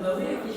Bah oui.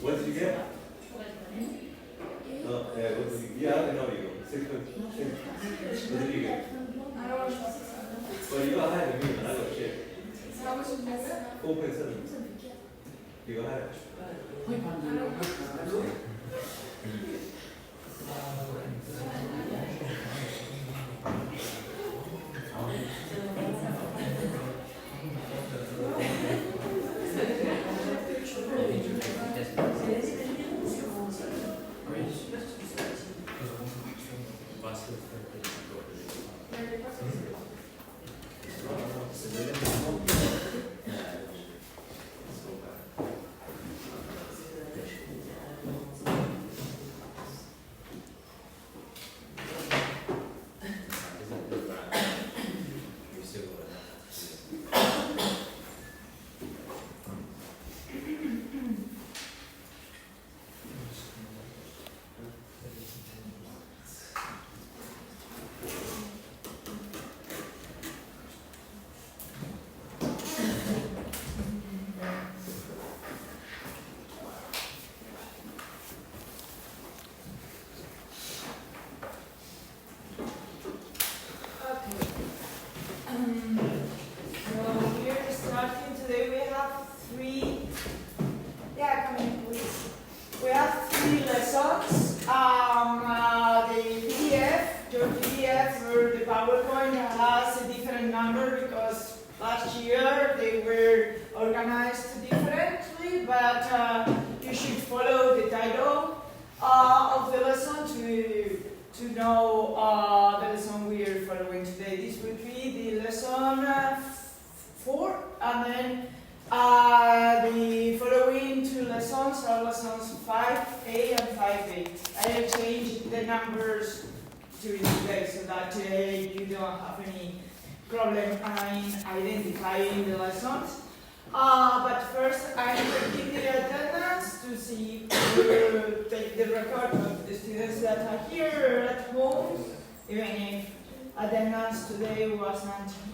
What did you get? No, what did you get? Yeah, I know you. 6 What did you get? Well, you got higher than me, and I got shit. 4.7. You got higher.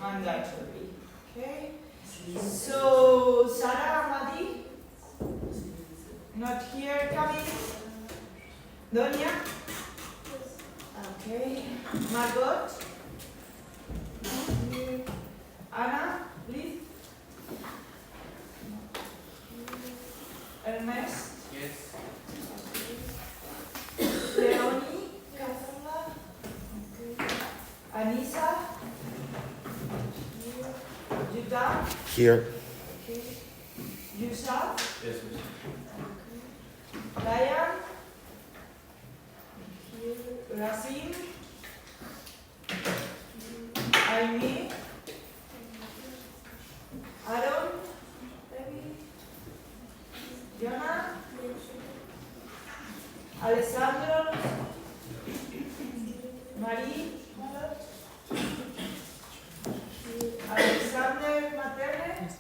Mandatory. Okay. So Sarah, Madi, not here. Coming. Donia. Okay. Margot. Anna, please. Ernest. Yes. Leonie. Cassandra. Anissa. Judah? Here. Okay. Yusuf? Yes, miss. Ryan? Rasim? Aimee? Aaron? Jonah? Alessandro? Marie? Alexander Materne,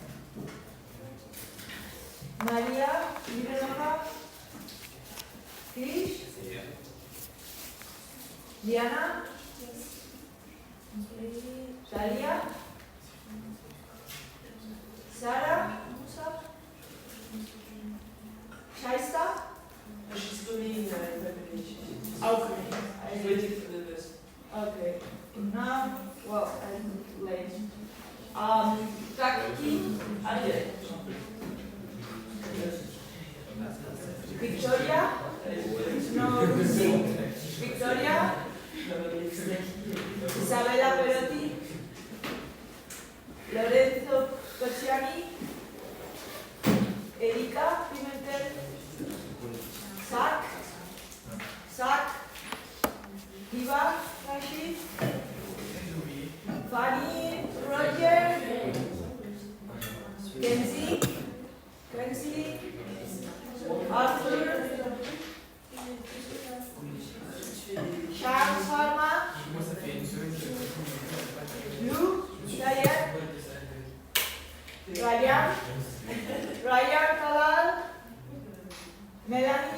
Maria Mirenova, Krish, Diana, Dalia, Sarah, Shaista. She's doing preparation. Okay. I'm waiting for the best. Okay. Now, well, I'm late. Taki, Victoria, no, Lucy, Victoria, Isabella Perotti, Lorenzo Cocciani, Erika Pimentel, Zach, Diva Rashid, Fanny Roger, Kenzie, Arthur,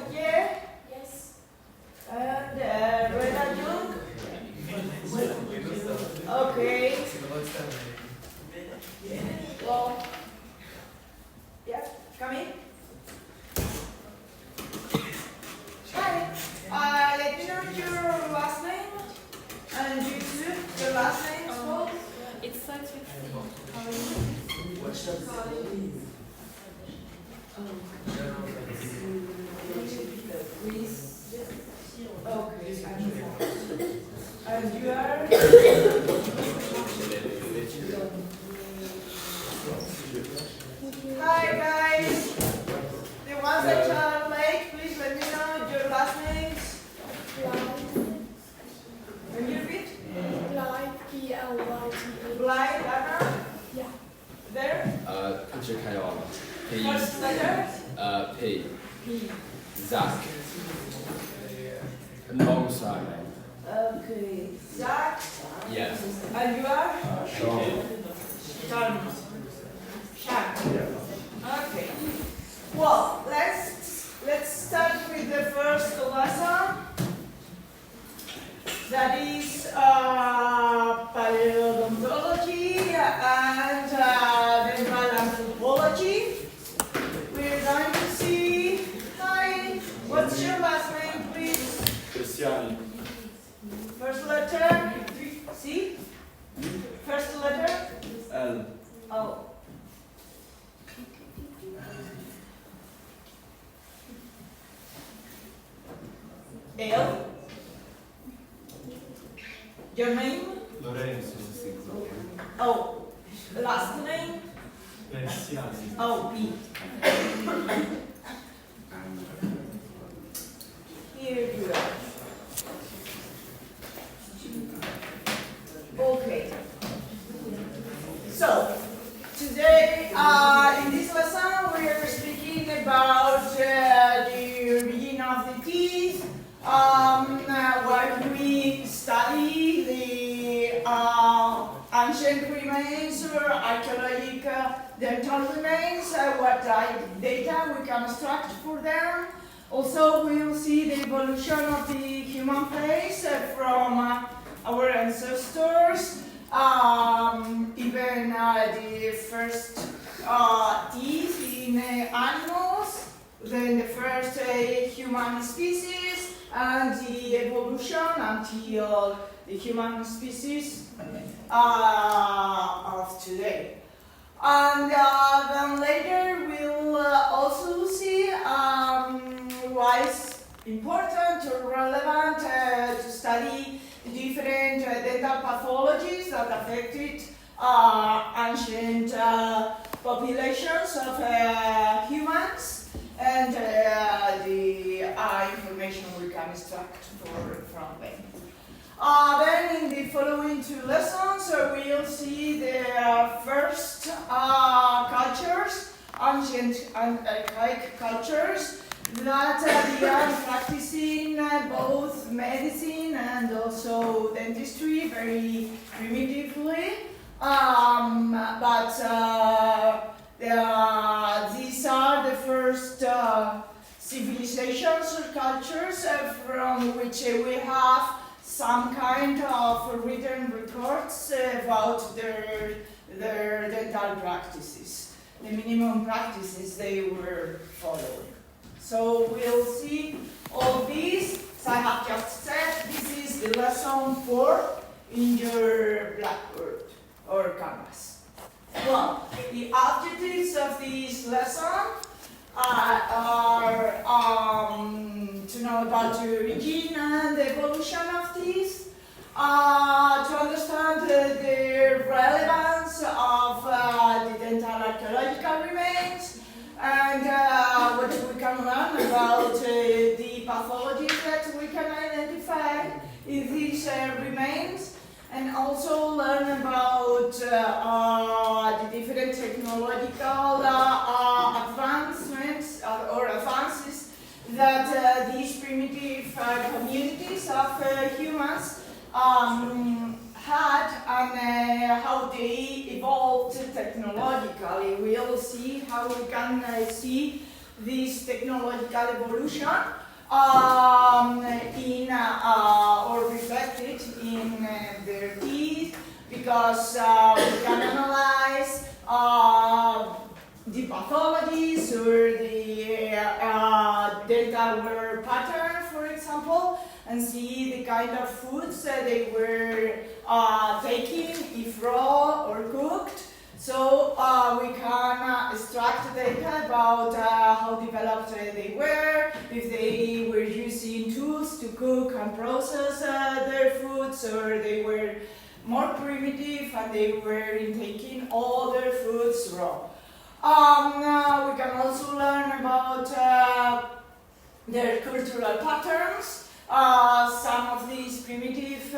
Didier? Yes. And Rena Jung? Okay. Well, yeah, come in. Hi. Let me know your last name. And you too, your last name as well. It starts with C. How are you? Okay, and you are? Hi guys. The ones that are late, please let me know your last names. Can you repeat? Blythe, Blythe, Anna. Yeah. There. 这是开完了。First letter. P. P. Zach. Alongside. Okay. Zach. Yeah. And you are? Sean. Sean. Okay. Well, let's start with the first lesson. That is paleontology and dental anthropology. We're going to see. Hi. What's your last name, please? Cristiani. First letter. C. First letter. L. O. L. Your name? Lorenzo. Oh. Last name? Cristiani. Oh, B. Here you are. Okay. So, today in this lesson we are speaking about the origin of the teeth. Where we study the ancient remains or archaeologic dental remains, what data we can extract for them. Also, we will see the evolution of the human face from our ancestors, even the first teeth in animals, then the first human species, and the evolution until the human species of today. And then later we'll also see why it's important or relevant to study the different dental pathologies that affected ancient populations of humans and the information we can extract from them. Then in the following two lessons we'll see the first cultures, ancient and archaic cultures that began practicing both medicine and also dentistry very primitively. But these are the first civilizations or cultures from which we have some kind of written records about their dental practices, the minimum practices they were following. So we'll see all these. As I have just said, this is the lesson 4 in your blackboard or canvas. Well, the objectives of this lesson are to know about the origin and the evolution of these, to understand the relevance of the dental archaeological remains, and what we can learn about the pathologies that we can identify in these remains, and also learn about the different technological advancements or advances that these primitive communities of humans had, and how they evolved technologically. We'll see how we can see this technological evolution or reflected in their teeth, because we can analyze the pathologies or the dental wear pattern, for example, and see the kind of foods that they were taking, if raw or cooked. So we can extract data about how developed they were, if they were using tools to cook and process their foods, or they were more primitive and they were intaking all their foods raw. We can also learn about their cultural patterns. Some of these primitive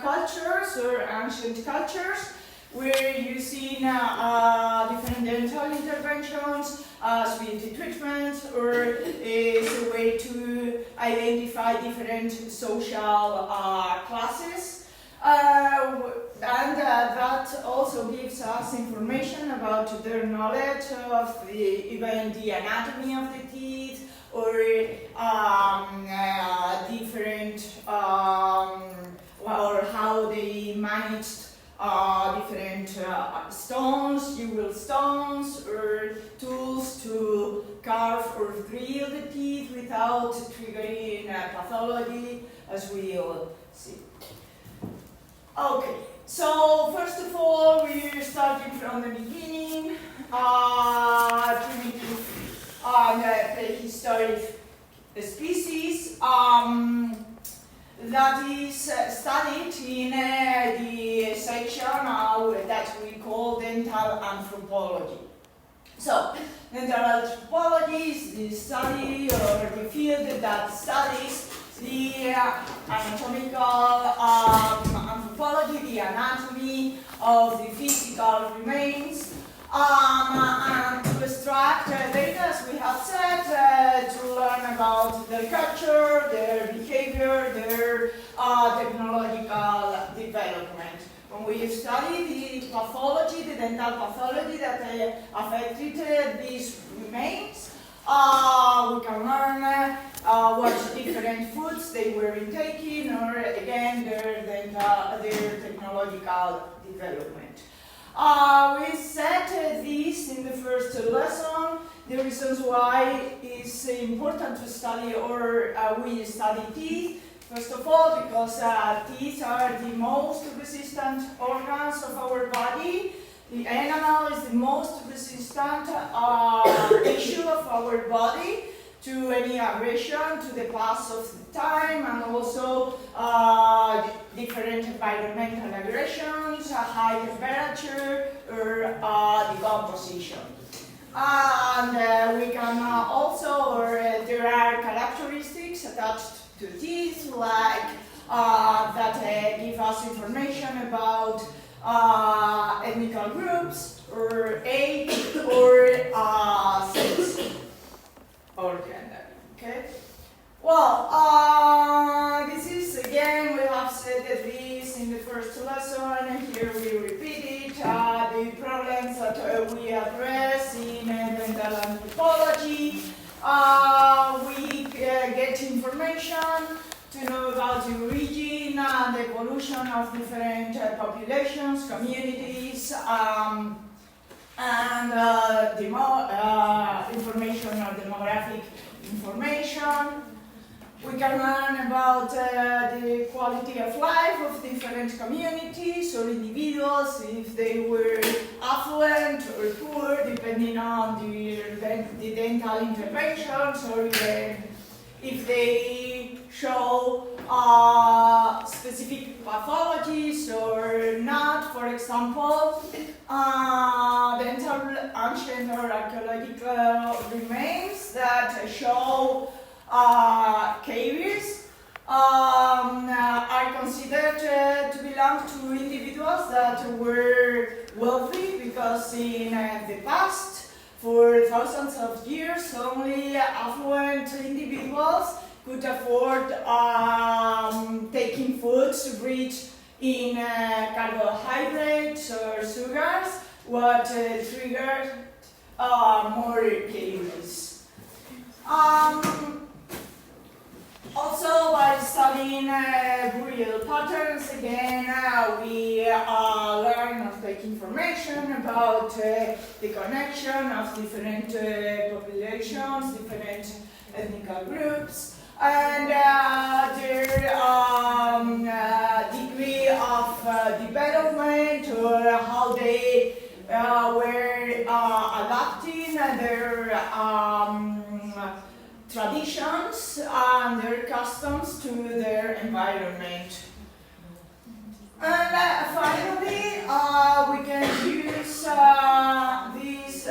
cultures or ancient cultures were using different dental interventions, sweet treatments, or as a way to identify different social classes. And that also gives us information about their knowledge of even the anatomy of the teeth, or different, or how they managed different stones, jewel stones, or tools to carve or drill the teeth without triggering pathology, as we'll see. Okay, so first of all, we're starting from the beginning, primitive and prehistoric species. That is studied in the section that we call dental anthropology. So, dental anthropology is the study or the field that studies the anatomical anthropology, the anatomy of the physical remains, and to extract data, as we have said, to learn about their culture, their behavior, their technological development. When we study the pathology, the dental pathology that affected these remains, we can learn what different foods they were intaking, or again their technological development. We said this in the first lesson, the reasons why it's important to study, or we study teeth. First of all, because teeth are the most resistant organs of our body. The enamel is the most resistant tissue of our body to any aggression, to the pass of the time, and also different environmental aggressions, high temperature, or decomposition. And we can also, or there are characteristics attached to teeth, like that give us information about ethnical groups, or age, or sex, or gender. Okay. Well, this is again, we have said this in the first lesson. Here we repeat it. The problems that we address in dental anthropology. We get information to know about the origin and the evolution of different populations, communities, and information or demographic information. We can learn about the quality of life of different communities or individuals, if they were affluent or poor, depending on the dental interventions, or even if they show specific pathologies or not. For example, dental ancient or archaeological remains that show caries are considered to belong to individuals that were wealthy, because in the past, for thousands of years, only affluent individuals could afford taking foods rich in carbohydrates or sugars, what triggered more cases. Also, by studying burial patterns, again, we learn or take information about the connection of different populations, different ethnic groups, and their degree of development, or how they were adapting their traditions and their customs to their environment. And finally, we can use these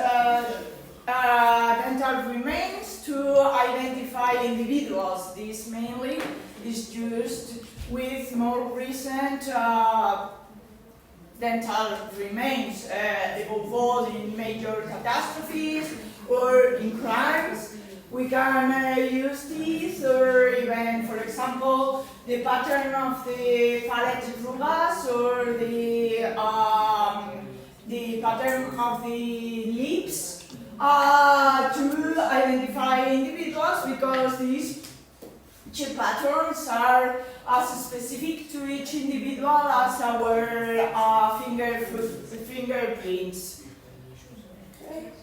dental remains to identify individuals. This mainly is used with more recent dental remains involved in major catastrophes or in crimes. We can use these, or even, for example, the pattern of the palate rugas, or the pattern of the lips to identify individuals, because these chip patterns are as specific to each individual as our fingerprints. Okay.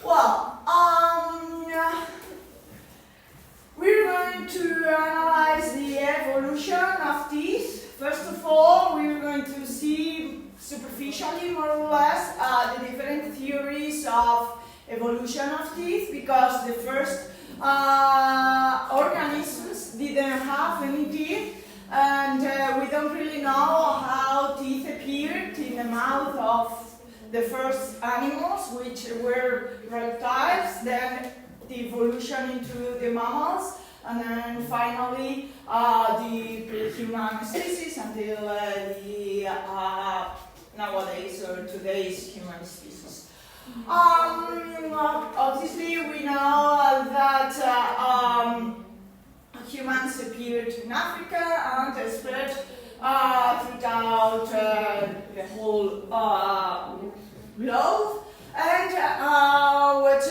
Well, we're going to analyze the evolution of teeth. First of all, we're going to see superficially, more or less, the different theories of evolution of teeth, because the first organisms didn't have any teeth, and we don't really know how teeth appeared in the mouth of the first animals, which were reptiles, then the evolution into the mammals, and then finally the pre-human species until the nowadays or today's human species. Obviously, we know that humans appeared in Africa and spread throughout the whole globe. And what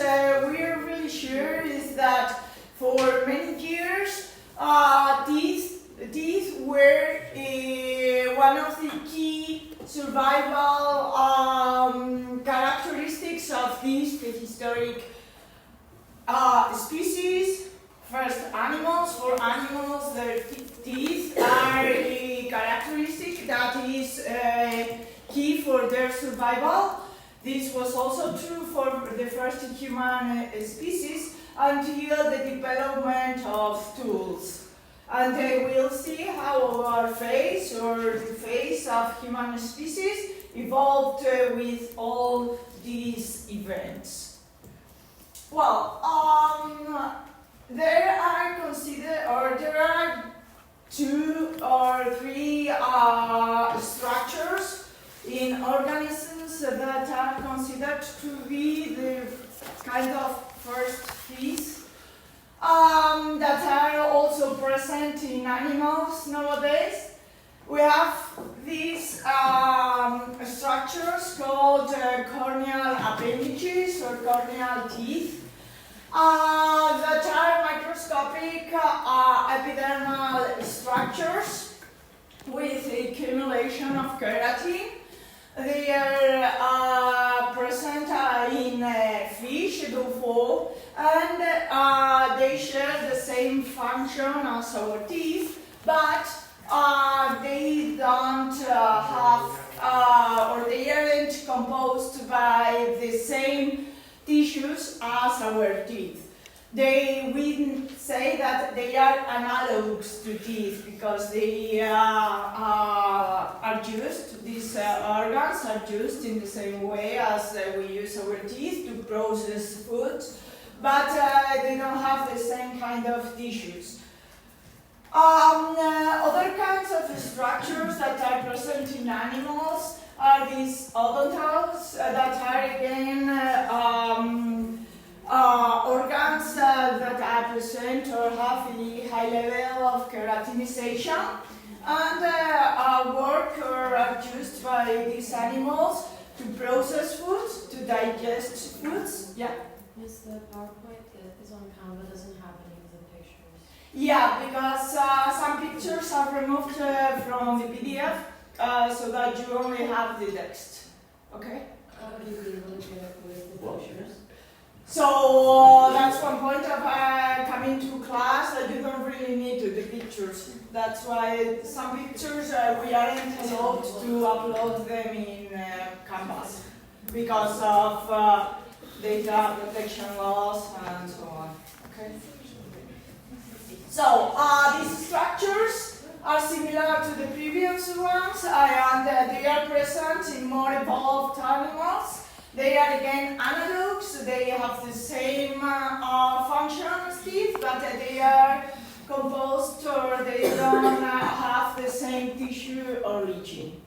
we're really sure is that for many years, these were one of the key survival characteristics of these prehistoric species. First, animals. For animals, their teeth are a characteristic that is key for their survival. This was also true for the first human species until the development of tools. And we'll see how our face, or the face of human species, evolved with all these events. Well, there are two or three structures in organisms that are considered to be the kind of first teeth that are also present in animals nowadays. We have these structures called corneal appendages or corneal teeth that are microscopic epidermal structures with accumulation of keratin. They are present in fish, do and they share the same function as our teeth, but they don't have, or they aren't composed by the same tissues as our teeth. We say that they are analogs to teeth because they are used, these organs are used in the same way as we use our teeth to process food, but they don't have the same kind of tissues. Other kinds of structures that are present in animals are these odontals that are again organs that are present or have a high level of keratinization and work or are used by these animals to process foods, to digest foods. Yeah. Yes, the PowerPoint is on Canva, doesn't have any of the pictures. Yeah, because some pictures are removed from the PDF, so that you only have the text. Okay? How would you be able to get it with the pictures? So that's one point of coming to class, that you don't really need the pictures. That's why some pictures we aren't allowed to upload them in Canvas because of data protection laws and so on. Okay. So these structures are similar to the previous ones, and they are present in more evolved animals. They are again analogs. They have the same function as teeth, but they are composed, or they don't have the same tissue origin.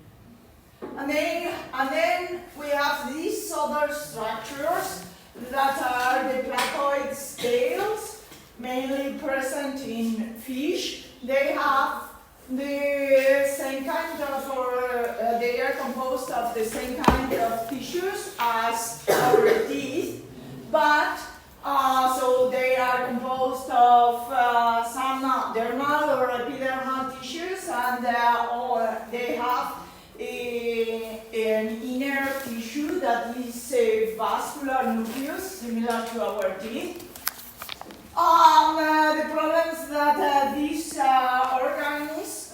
And then we have these other structures that are the placoid scales, mainly present in fish. They have the same kind of, they are composed of the same kind of tissues as our teeth, but so they are composed of some dermal or epidermal tissues, and or they have an inner tissue that is a vascular nucleus, similar to our teeth. The problems that these organs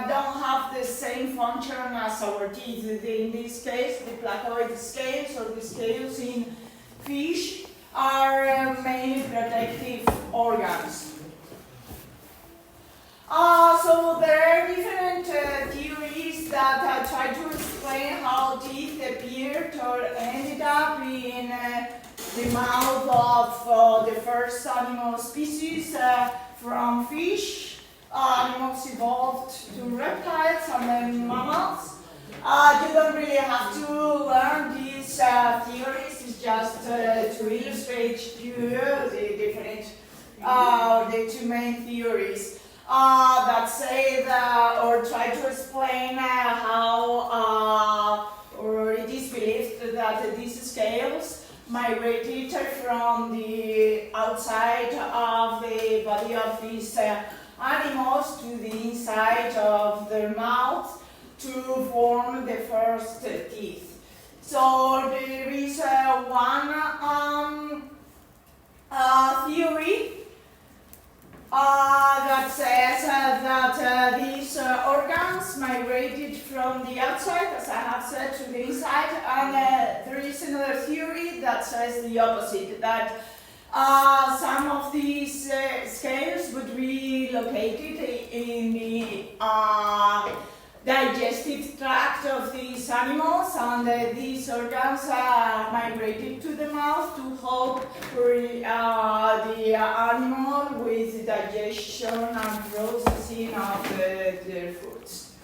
don't have the same function as our teeth. In this case, the placoid scales, or the scales in fish, are mainly protective organs. So there are different theories that try to explain how teeth appeared or ended up in the mouth of the first animal species from fish. Animals evolved to reptiles and then mammals. You don't really have to learn these theories, it's just to illustrate you the different, the two main theories that say that, or try to explain how, or it is believed that these scales migrated from the outside of the body of these animals to the inside of their mouth to form the first teeth. So there is one theory that says that these organs migrated from the outside, as I have said, to the inside, and there is another theory that says the opposite, that some of these scales would be located in the digestive tract of these animals, and these organs migrated to the mouth to help the animal with digestion and processing of their foods.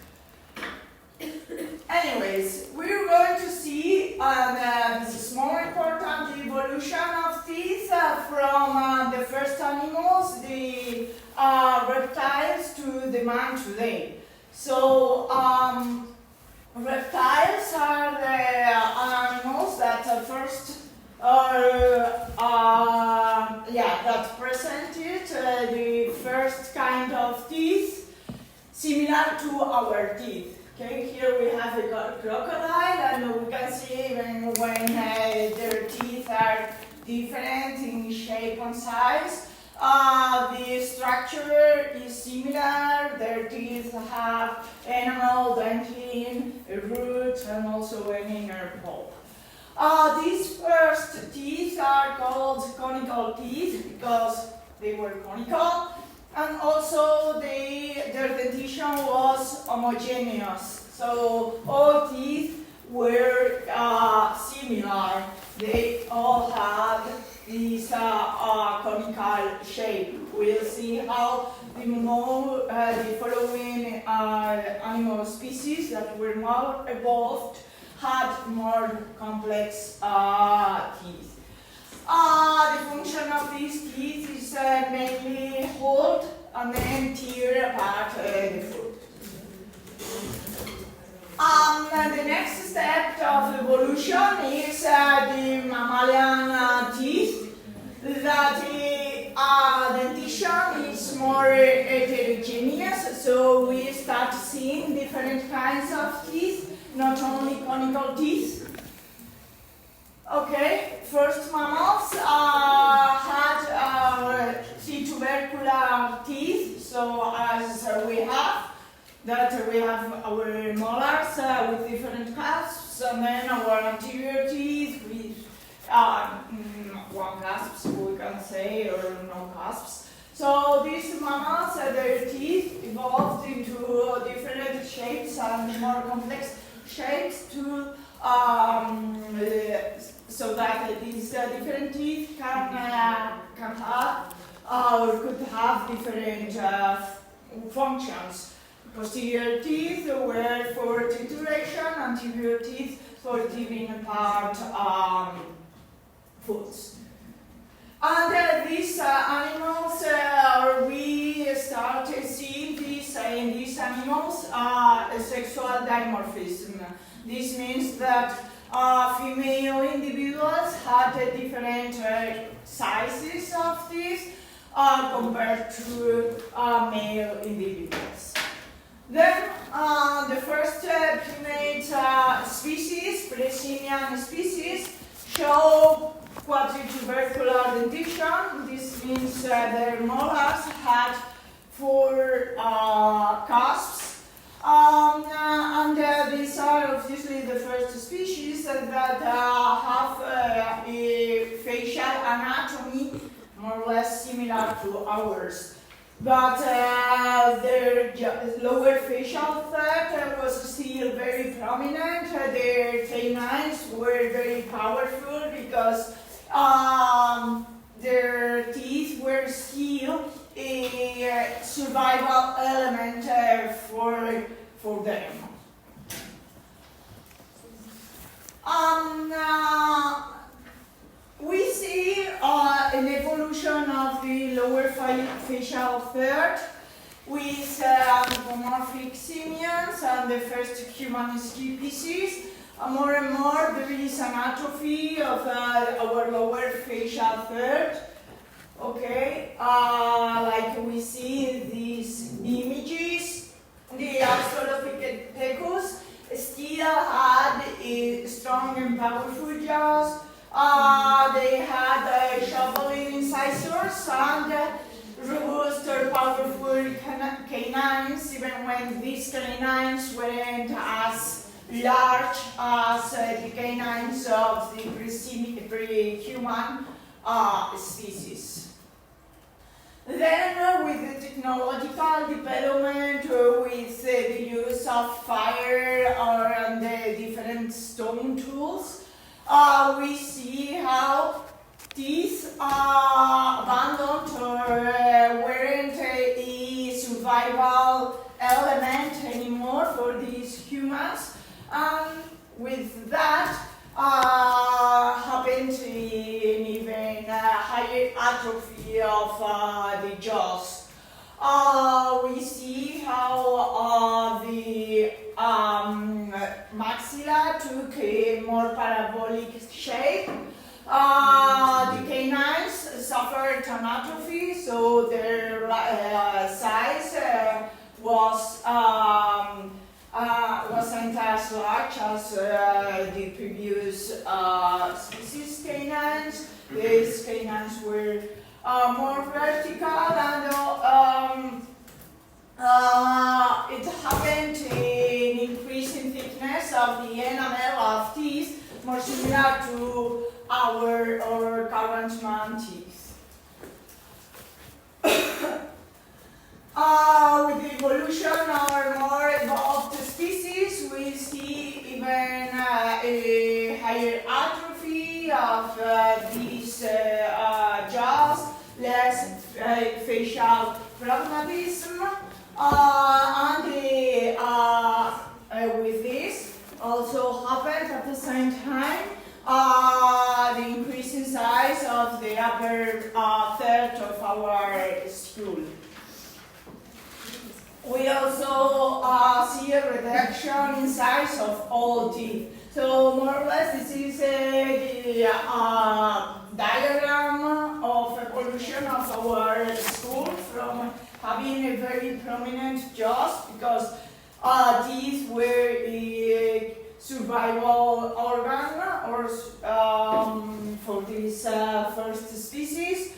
Anyways, we're going to see, and this is more important, the evolution of teeth from the first animals, the reptiles, to the man today. So, reptiles are the animals that first that presented the first kind of teeth similar to our teeth. Okay, here we have a crocodile, and we can see even when their teeth are different in shape and size. The structure is similar. Their teeth have enamel, dentin, a root, and also an inner pulp. These first teeth are called conical teeth because they were conical, and also their dentition was homogeneous. So all teeth were similar. They all had this conical shape. We'll see how the following animal species that were more evolved had more complex teeth. The function of these teeth is mainly hold and then tear apart the food. The next different kinds of teeth, not only conical teeth. Okay, first mammals had tubercular teeth, so as we have our molars with different cusps, and then our anterior teeth with one cusps, we can say, or no cusps. So these mammals, their teeth evolved into different shapes and more complex shapes to so that these different teeth can have or could have different functions. Posterior teeth were for trituration, anterior teeth for tearing apart foods. And these animals, we started seeing this in these animals sexual dimorphism. This means that female individuals had different sizes of teeth compared to male individuals. Then the first primate species, Presimian species, show quadritubercular dentition. This means their molars had 4 cusps. And these are obviously the first species that have a facial anatomy more or less similar to ours. But their lower facial third was still very prominent. Their canines were very powerful because their teeth were still a survival element for them. We see an evolution of the lower facial third with anthropomorphic simians and the first human species. More and more there is an atrophy of our lower facial third. Okay, like we see in these images, the Australopithecus still had a strong and powerful jaws. They had shoveling incisors and robust or powerful canines, even when these canines weren't as large as the canines of the pre-human species. Then, with the technological development, with the use of fire and the different stone tools, we see how teeth abandoned or weren't a survival element anymore for these humans, and with that happened an even higher atrophy of the jaws. We see how the maxilla took a more parabolic shape. The canines suffered an atrophy, so their size wasn't as large as the previous species canines. These canines were more vertical, and it happened an increase in thickness of the enamel of teeth, more similar to our current man teeth. With the evolution of more evolved species, we see even a higher atrophy of these jaws, less facial pragmatism, and with this also happened at the same time the increase in size of the upper third of our skull. We also see a reduction in size of all teeth. So more or less this is the diagram of evolution of our skull from having a very prominent jaws, because teeth were a survival organ or for this first species,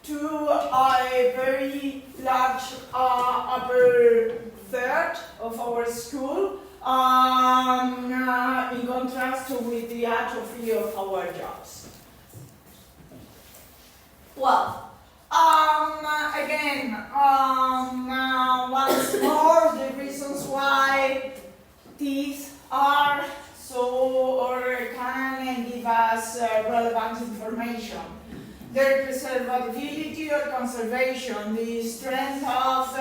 to a very large upper third of our skull, in contrast with the atrophy of our jaws. Well, again, once more, the reasons why teeth are so or can give us relevant information. Their preservability or conservation, the strength of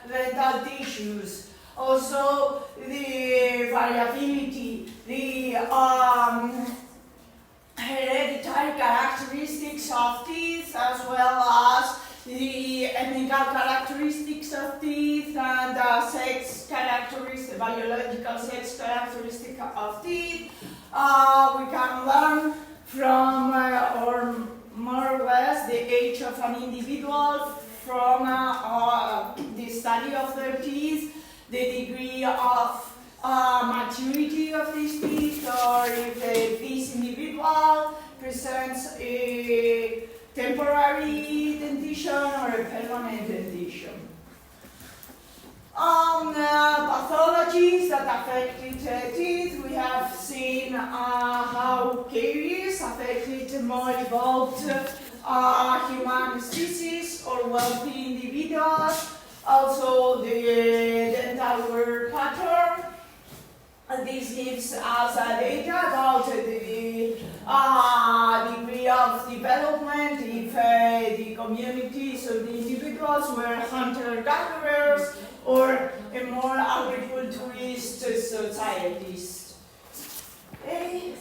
dental tissues, also the variability, the hereditary characteristics of teeth, as well as the ethnical characteristics of teeth and sex characteristics, biological sex characteristics of teeth. We can learn from, or more or less, the age of an individual from the study of their teeth, the degree of maturity of these teeth, or if this individual presents a temporary dentition or a permanent dentition. Pathologies that affected teeth, we have seen how caries affected more evolved human species or wealthy individuals, also the dental wear pattern. This gives us data about the degree of development if the communities or the individuals were hunter-gatherers or a more agriculturist societies. Okay.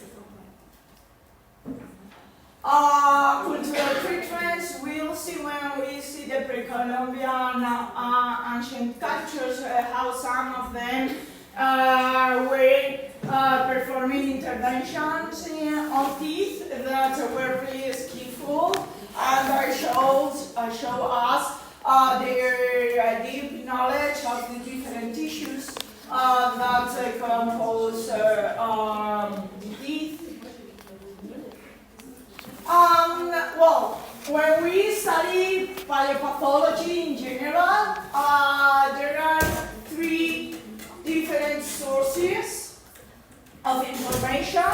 Cultural treatments, we'll see when we see the pre-Columbian ancient cultures, how some of them were performing interventions on teeth that were really skillful and show us their deep knowledge of the different tissues that compose the teeth. Well, when we study paleopathology in general, there are three different sources of information.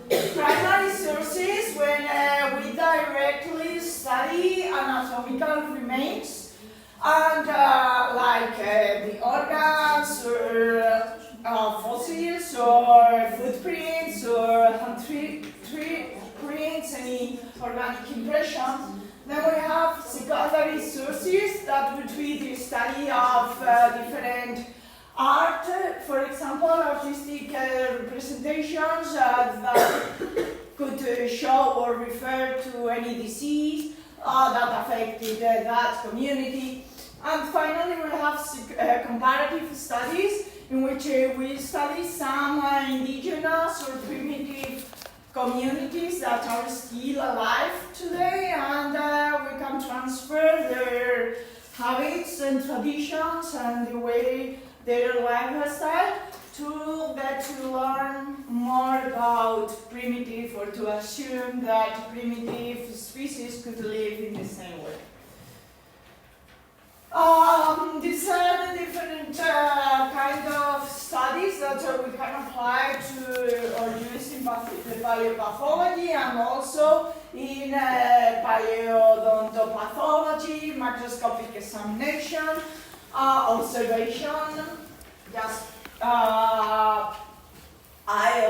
Primary sources, when we directly study anatomical remains, and like the organs or fossils or footprints or prints, any organic impression. Then we have secondary sources that would be the study of different art, for example, artistic representations that could show or refer to any disease that affected that community. And finally, we have comparative studies in which we study some indigenous or primitive communities that are still alive today, and we can transfer their habits and traditions and the way their lifestyle to get to learn more about primitive, or to assume that primitive species could live in the same way. These are the different kind of studies that we can apply to or use in paleopathology and also in paleodontopathology, microscopic examination, observation, just eye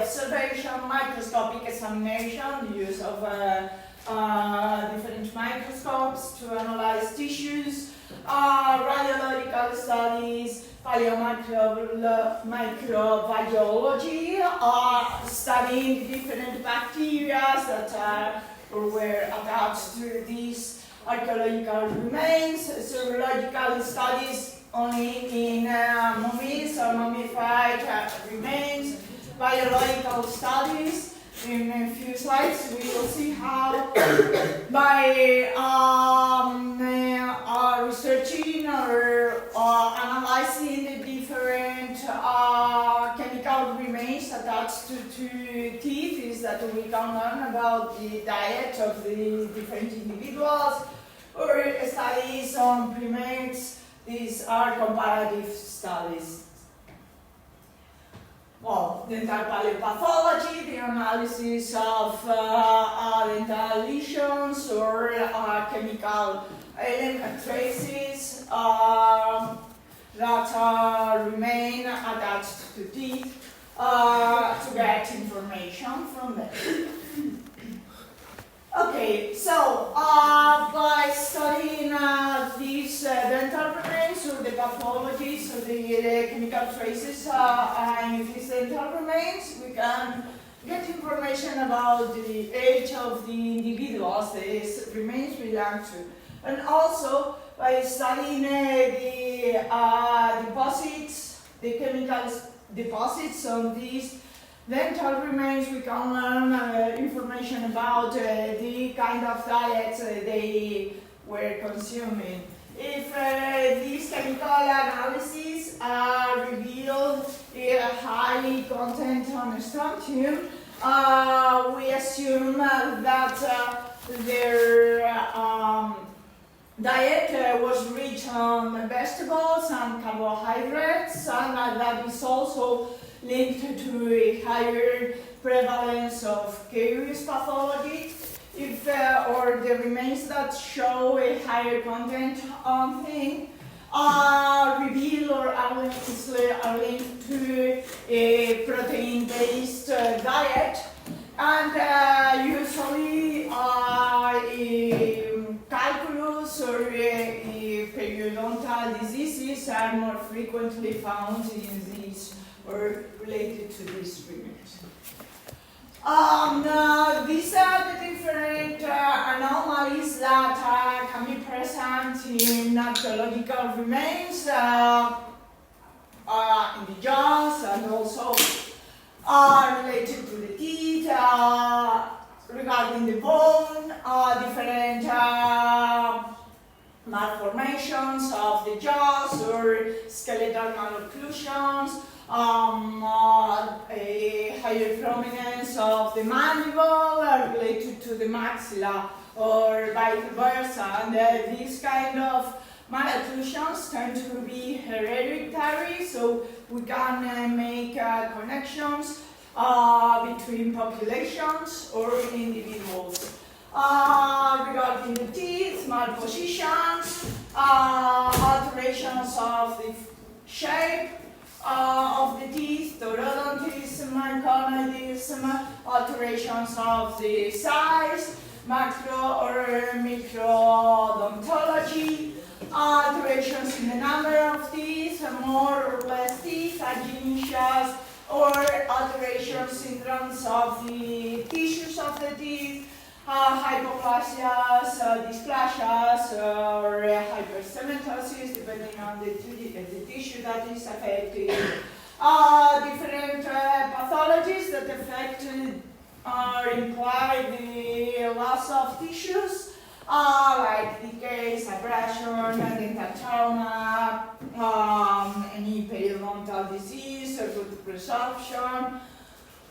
observation, microscopic examination, the use of different microscopes to analyze tissues, radiological studies, microbiology, studying different bacteria that are or were attached to these archaeological remains, serological studies only in mummies or mummified remains, biological studies. In a few slides, we will see how by researching or analyzing the different to teeth is that we can learn about the diet of the different individuals, or studies on primates. These are comparative studies. Well, dental paleopathology, the analysis of dental lesions or chemical traces that remain attached to teeth to get information from them. Okay, so by studying these dental remains or the pathologies or the chemical traces in these dental remains, we can get information about the age of the individuals these remains belong to. And also, by studying the deposits, the chemical deposits on these dental remains, we can learn information about the kind of diet they were consuming. If these chemical analyses reveal a high content on strontium, we assume that their diet was rich on vegetables and carbohydrates, and that is also linked to a higher prevalence of caries pathology. If or the remains that show a higher content on thing reveal or are linked to a protein-based diet, and usually calculus or periodontal diseases are more frequently found in these or related to these remains. These are the different anomalies that can be present in archaeological remains in the jaws, and also related to the teeth, regarding the bone, different malformations of the jaws or skeletal malocclusions, a higher prominence of the mandible related to the maxilla or vice versa. And these kind of malocclusions tend to be hereditary, so we can make connections between populations or individuals. Regarding the teeth, malpositions, alterations of the shape of the teeth, orthodontism, conidism, alterations of the size, macro or microdontology, alterations in the number of teeth, more or less teeth, agenicias, or alterations in terms of the tissues of the teeth, hypoplasias, dysplasias, or hypercementosis, depending on the tissue that is affected. Different pathologies that affect or imply the loss of tissues, like decays, abrasion, dental trauma, any periodontal disease or tooth resorption,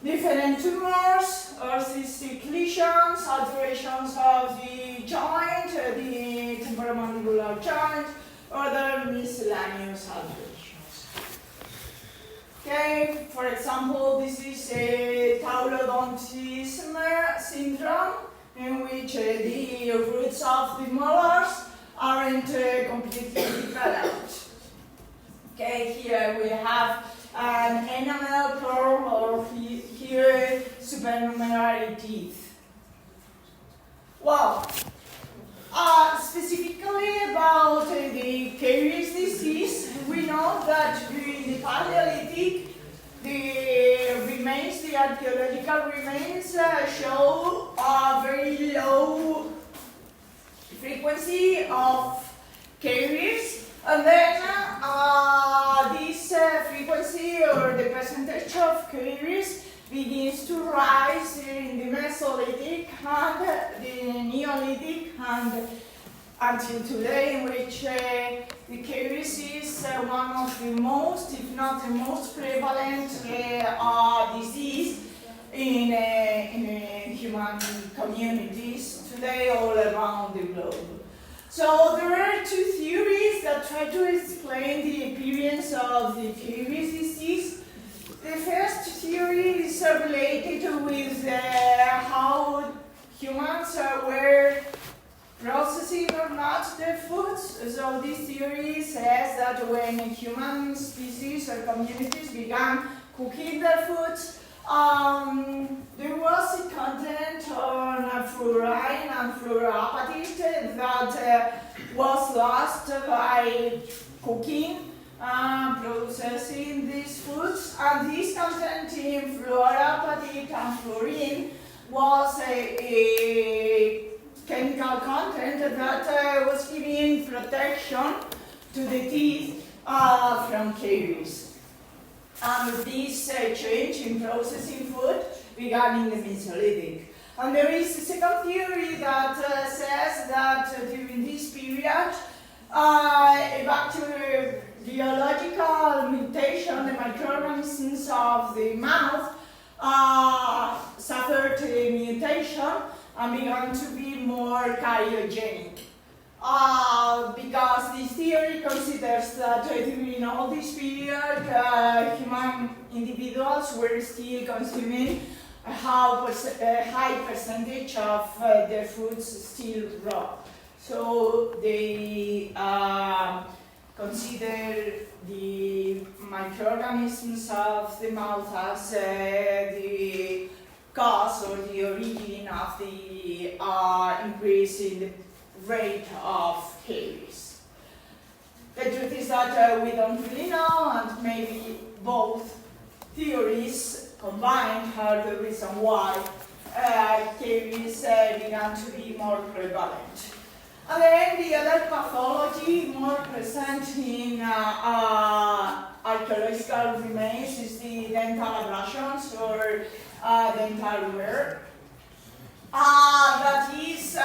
different tumors or cystic lesions, alterations of the joint, the temporomandibular joint, or other miscellaneous alterations. Okay, for example, this is a taurodontism syndrome, in which the roots of the molars aren't completely developed. Okay, here we have an enamel curve, or here supernumerary teeth. Well, specifically about the caries disease, we know that during the Paleolithic, the remains, the archaeological remains, show a very low frequency of caries, and then this frequency or the percentage of caries begins to rise in the Mesolithic and the Neolithic, and until today, in which the caries is one of the most, if not the most prevalent disease in human communities today all around the globe. So there are two theories that try to explain the appearance of the caries disease. The first theory is related with how humans were processing or not their foods. So this theory says that when human species or communities began cooking their foods, there was a content on fluorine and fluoroapatite that was lost by cooking and processing these foods, and this content in fluoroapatite and fluorine was a chemical content that was giving protection to the teeth from caries. And this change in processing food began in the Mesolithic. And there is a second theory that says that during this period, a bacteriological mutation, the microorganisms of the mouth suffered a mutation and began to be more cariogenic. Because this theory considers that during all this period, human individuals were still consuming a high percentage of their foods still raw. So they consider the microorganisms of the mouth as the cause or the origin of the increase in the rate of caries. The truth is that we don't really know, and maybe both theories combined are the reason why caries began to be more prevalent. And then the other pathology more present in archaeological remains is the dental abrasions or dental wear. That is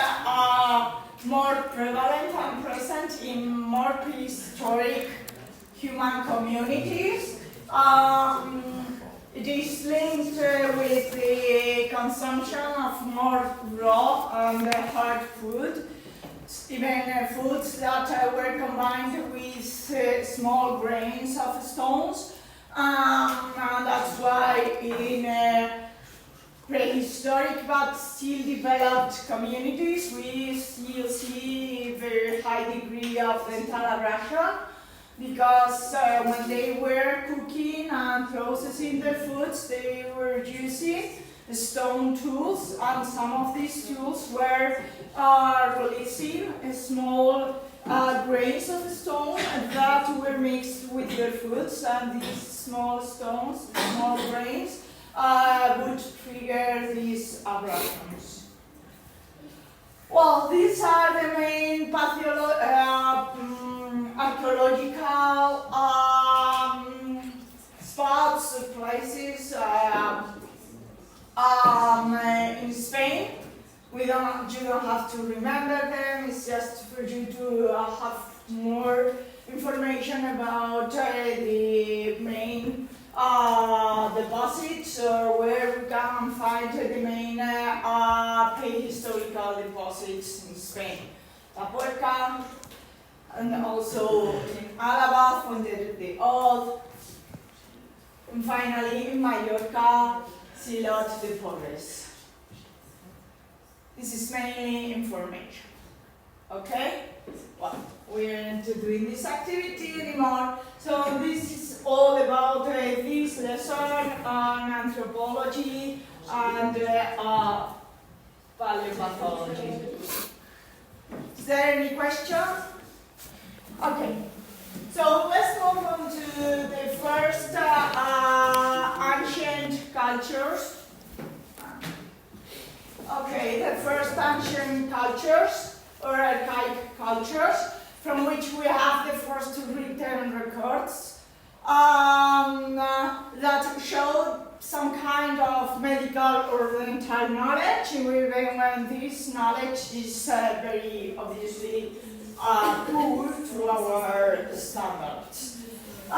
more prevalent and present in more prehistoric human communities. It is linked with the consumption of more raw and hard food, even foods that were combined with small grains of stones. And that's why in prehistoric but still developed communities, we still see a very high degree of dental abrasion, because when they were cooking and processing their foods, they were using stone tools, and some of these tools were releasing small grains of stone that were mixed with their foods, and these small stones, small grains, would trigger these abrasions. Well, these are the main archaeological spots, places in Spain. You don't have to remember them, it's just for you to have more information about the main deposits, or where we can find the main prehistorical deposits in Spain. La Puerca, and also in Álava, Fuente de Oz, and finally in Mallorca, Silot de Porres. This is mainly information. Okay? Well, we aren't doing this activity anymore, so this is all about this lesson on anthropology and paleopathology. Is there any question? Okay, so let's move on to the first ancient cultures. Okay, the first ancient cultures, or archaic cultures, from which we have the first written records that showed some kind of of medical or dental knowledge, even when this knowledge is very obviously poor to our standards. The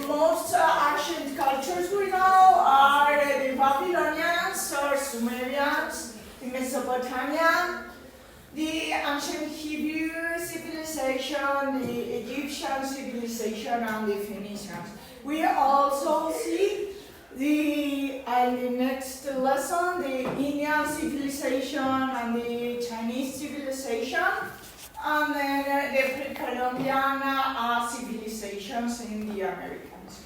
most ancient cultures we know are the Babylonians or Sumerians in Mesopotamia, the ancient Hebrew civilization, the Egyptian civilization, and the Phoenicians. We also see in the next lesson the Indian civilization and the Chinese civilization, and then the pre-Columbian civilizations in the Americas.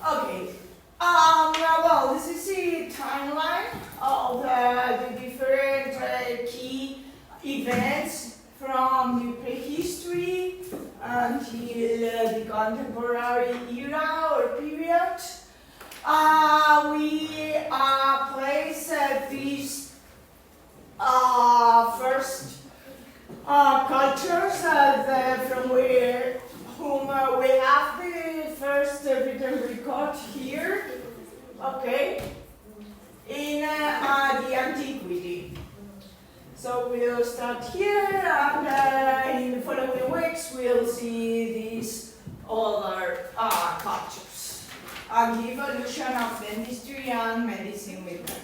Okay. Well, this is the timeline of the different key events from the prehistory until the contemporary era or period. We place these first cultures from whom we have the first written record here, okay, in the antiquity. So we'll start here, and in the following weeks we'll see these other cultures and the evolution of dentistry and medicine with them.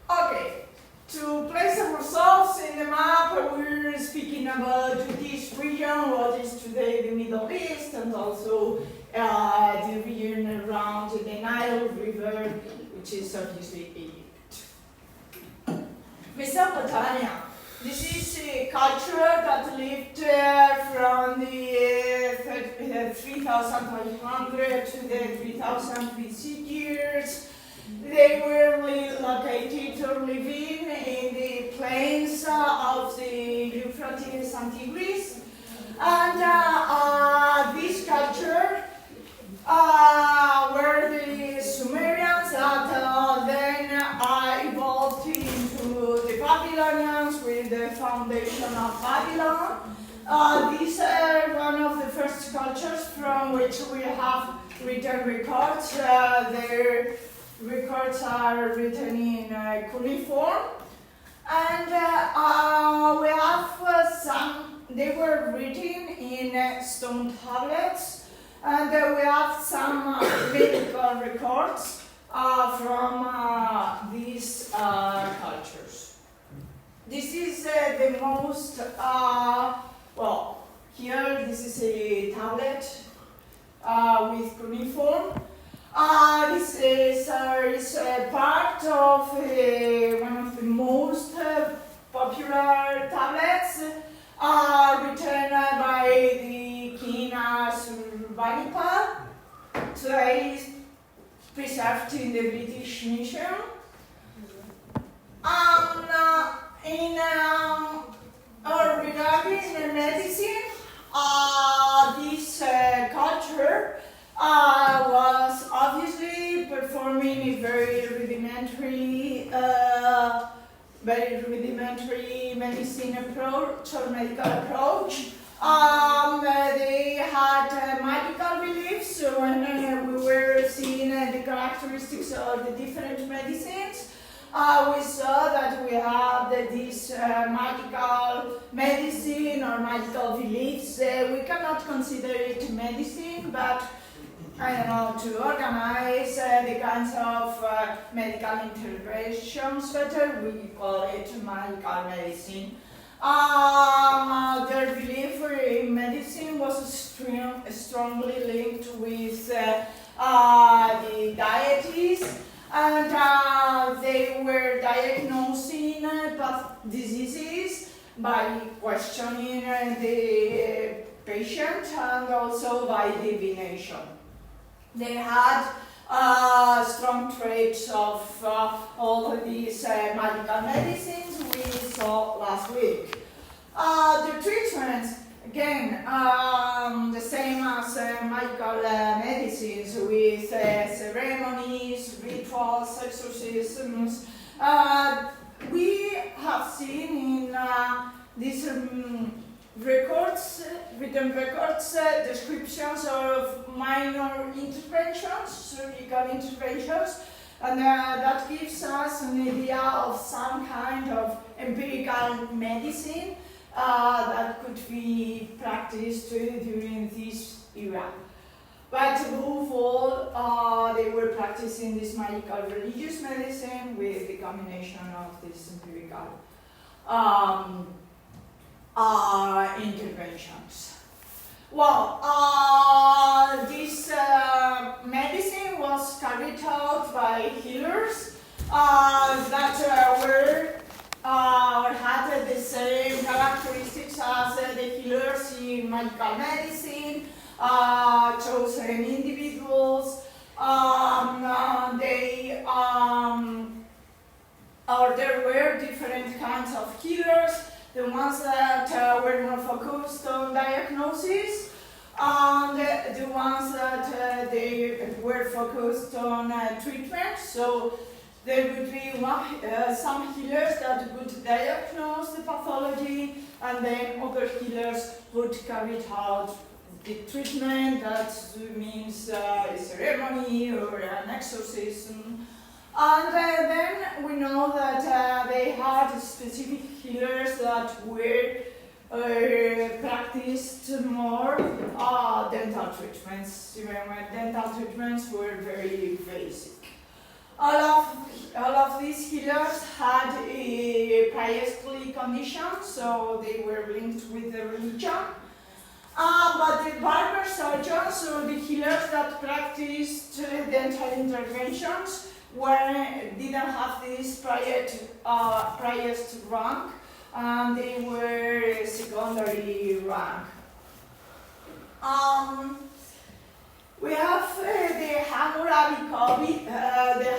Okay. To place ourselves in the map, we're speaking about this region, what is today the Middle East, and also the region around the Nile River, which is obviously Egypt. Mesopotamia. This is a culture that lived from the 3,500 to the 3,000 BC years. They were located or living in the plains of the Euphrates and Tigris, and this culture were the Sumerians that then evolved into the Babylonians with the foundation of Babylon. These are one of the first cultures from which we have written records. Their records are written in cuneiform, and we have some. They were written in stone tablets, and we have some medical records from these cultures. This is the most well. Here, this is a tablet with cuneiform. This is part of one of the most popular tablets written by the king Surbanipal. Today is preserved in the British Museum. Regarding medicine, this culture was obviously performing a very rudimentary medicine approach or medical approach. They had magical beliefs when we were seeing the characteristics of the different medicines. We saw that we have this magical medicine or magical beliefs. We cannot consider it medicine, but I don't know, to organize the kinds of medical interventions better, we call it magical medicine. Their belief in medicine was strongly linked with the deities, and they were diagnosing diseases by questioning the patient and also by divination. They had strong traits of all of these magical medicines we saw last week. The treatments, again, the same as magical medicines with ceremonies, rituals, exorcisms. We have seen in this records, written records, descriptions of minor interventions, surgical interventions, and that gives us an idea of some kind of empirical medicine that could be practiced during this era. But above all, they were practicing this magical religious medicine with the combination of this empirical interventions. Well, this medicine was carried out by healers that had the same characteristics as the healers in magical medicine, chosen individuals. There were different kinds of healers. The ones that were more focused on diagnosis, and the ones that they were focused on treatment. So there would be some healers that would diagnose the pathology, and then other healers would carry out the treatment. That means a ceremony or an exorcism. And then we know that they had specific healers that were practiced more dental treatments, even when dental treatments were very basic. All of these healers had a priestly condition, so they were linked with the religion. But the barber surgeons, or the healers that practiced dental interventions, didn't have this priest rank, and they were secondary rank. We have the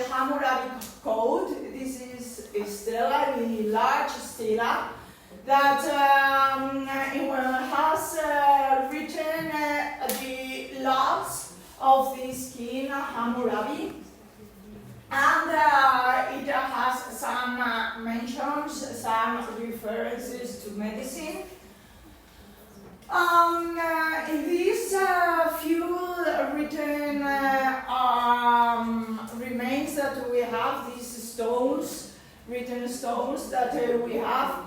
Hammurabi Code. This is a stela, a large stela, that has written the laws of this king Hammurabi. And it has some mentions, some references to medicine. In these few written remains that we have, these stones, written stones that we have,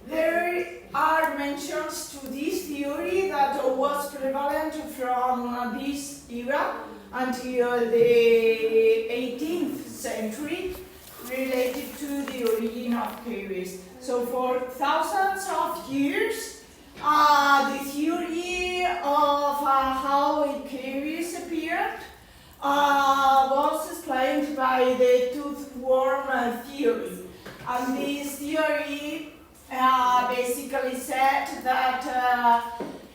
there are mentions to this theory that was prevalent from this era until the 18th century, related to the origin of caries. So for thousands of years, the theory of how caries appeared was explained by the toothworm theory. And this theory basically said that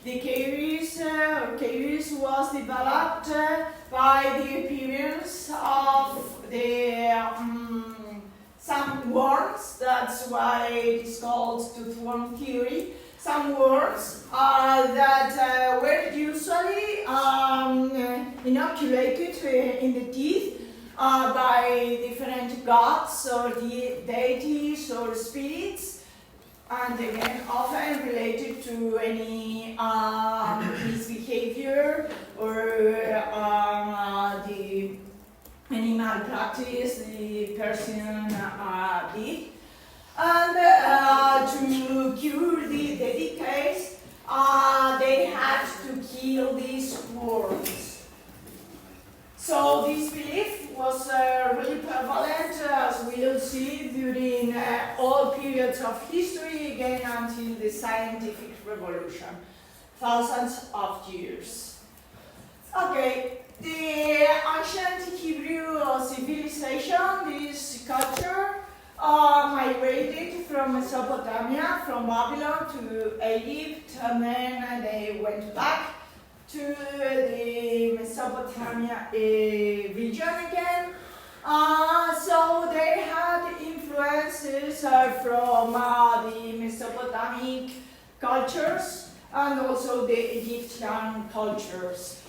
the caries was developed by the appearance of some worms. That's why it is called toothworm theory. Some worms that were usually inoculated in the teeth by different gods or deities or spirits, and again often related to any misbehavior or the animal practice the person did. And to cure the decays, they had to kill these worms. So this belief was really prevalent, as we'll see, during all periods of history, again until the scientific revolution, thousands of years. Okay, the ancient Hebrew civilization, this culture, migrated from Mesopotamia, from Babylon to Egypt, and then they went back to the Mesopotamia region again. So they had influences from the Mesopotamic cultures and also the Egyptian cultures.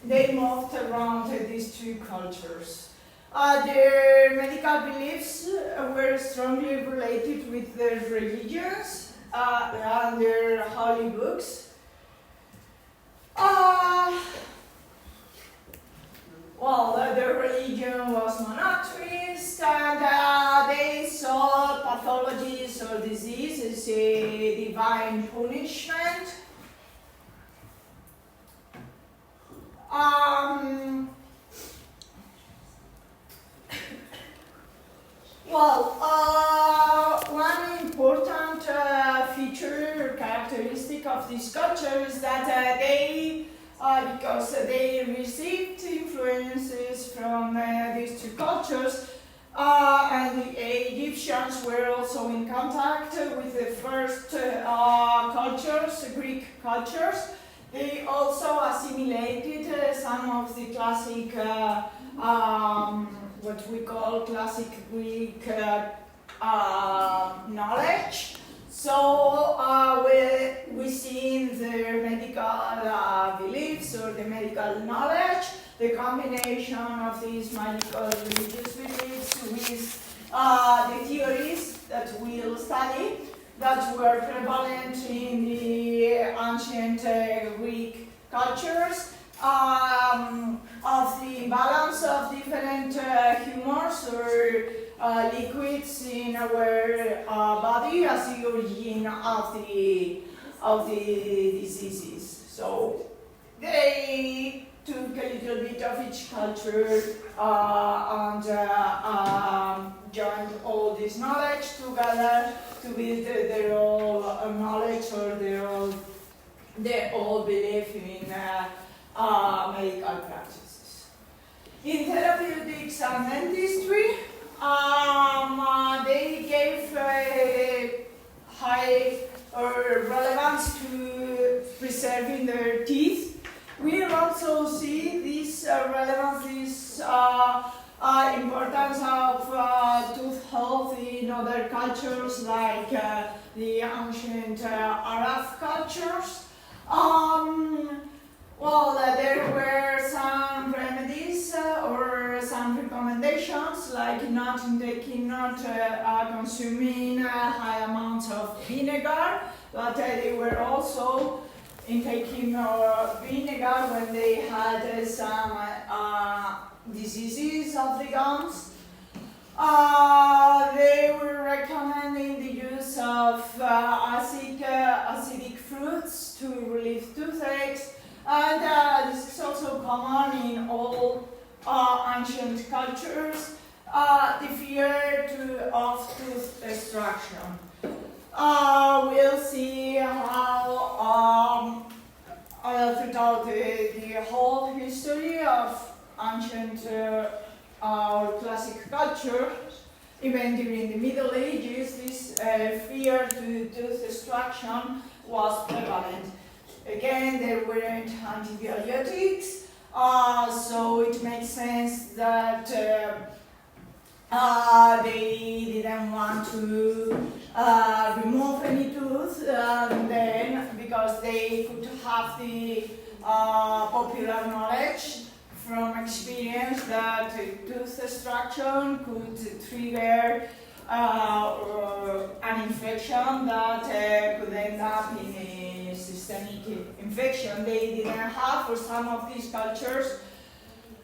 They moved around these two cultures. Their medical beliefs were strongly related with their religions. their holy books. Their religion was monotheist, and they saw pathologies or disease as a divine punishment. One important feature or characteristic of this culture is that because they received influences from these two cultures, and the Egyptians were also in contact with the first cultures, Greek cultures. They also assimilated some of the classic, what we call classic Greek knowledge. So we see in their medical beliefs or the medical knowledge the combination of these medical religious beliefs with the theories that we'll study that were prevalent in the ancient Greek cultures, of the balance of different humors or liquids in our body as the origin of the diseases. So they took a little bit of each culture and joined all this knowledge together to build their own knowledge or their own belief in medical practices. In therapeutics and dentistry, they gave high relevance to preserving their teeth. We also see this relevance, this importance of tooth health in other cultures like the ancient Arab cultures. There were some remedies or some recommendations like not consuming high amounts of vinegar, but they were also intaking vinegar when they had some diseases of the gums. They were recommending the use of acidic fruits to relieve toothaches, and this is also common in all ancient cultures, the fear of tooth extraction. We'll see how throughout the whole history of ancient or classic culture, even during the Middle Ages, this fear to tooth extraction was prevalent. Again, there weren't antibiotics, so it makes sense that they didn't want to remove any tooth, then because they could have the popular knowledge from experience that tooth extraction could trigger an infection that could end up in a systemic infection. They didn't have, for some of these cultures,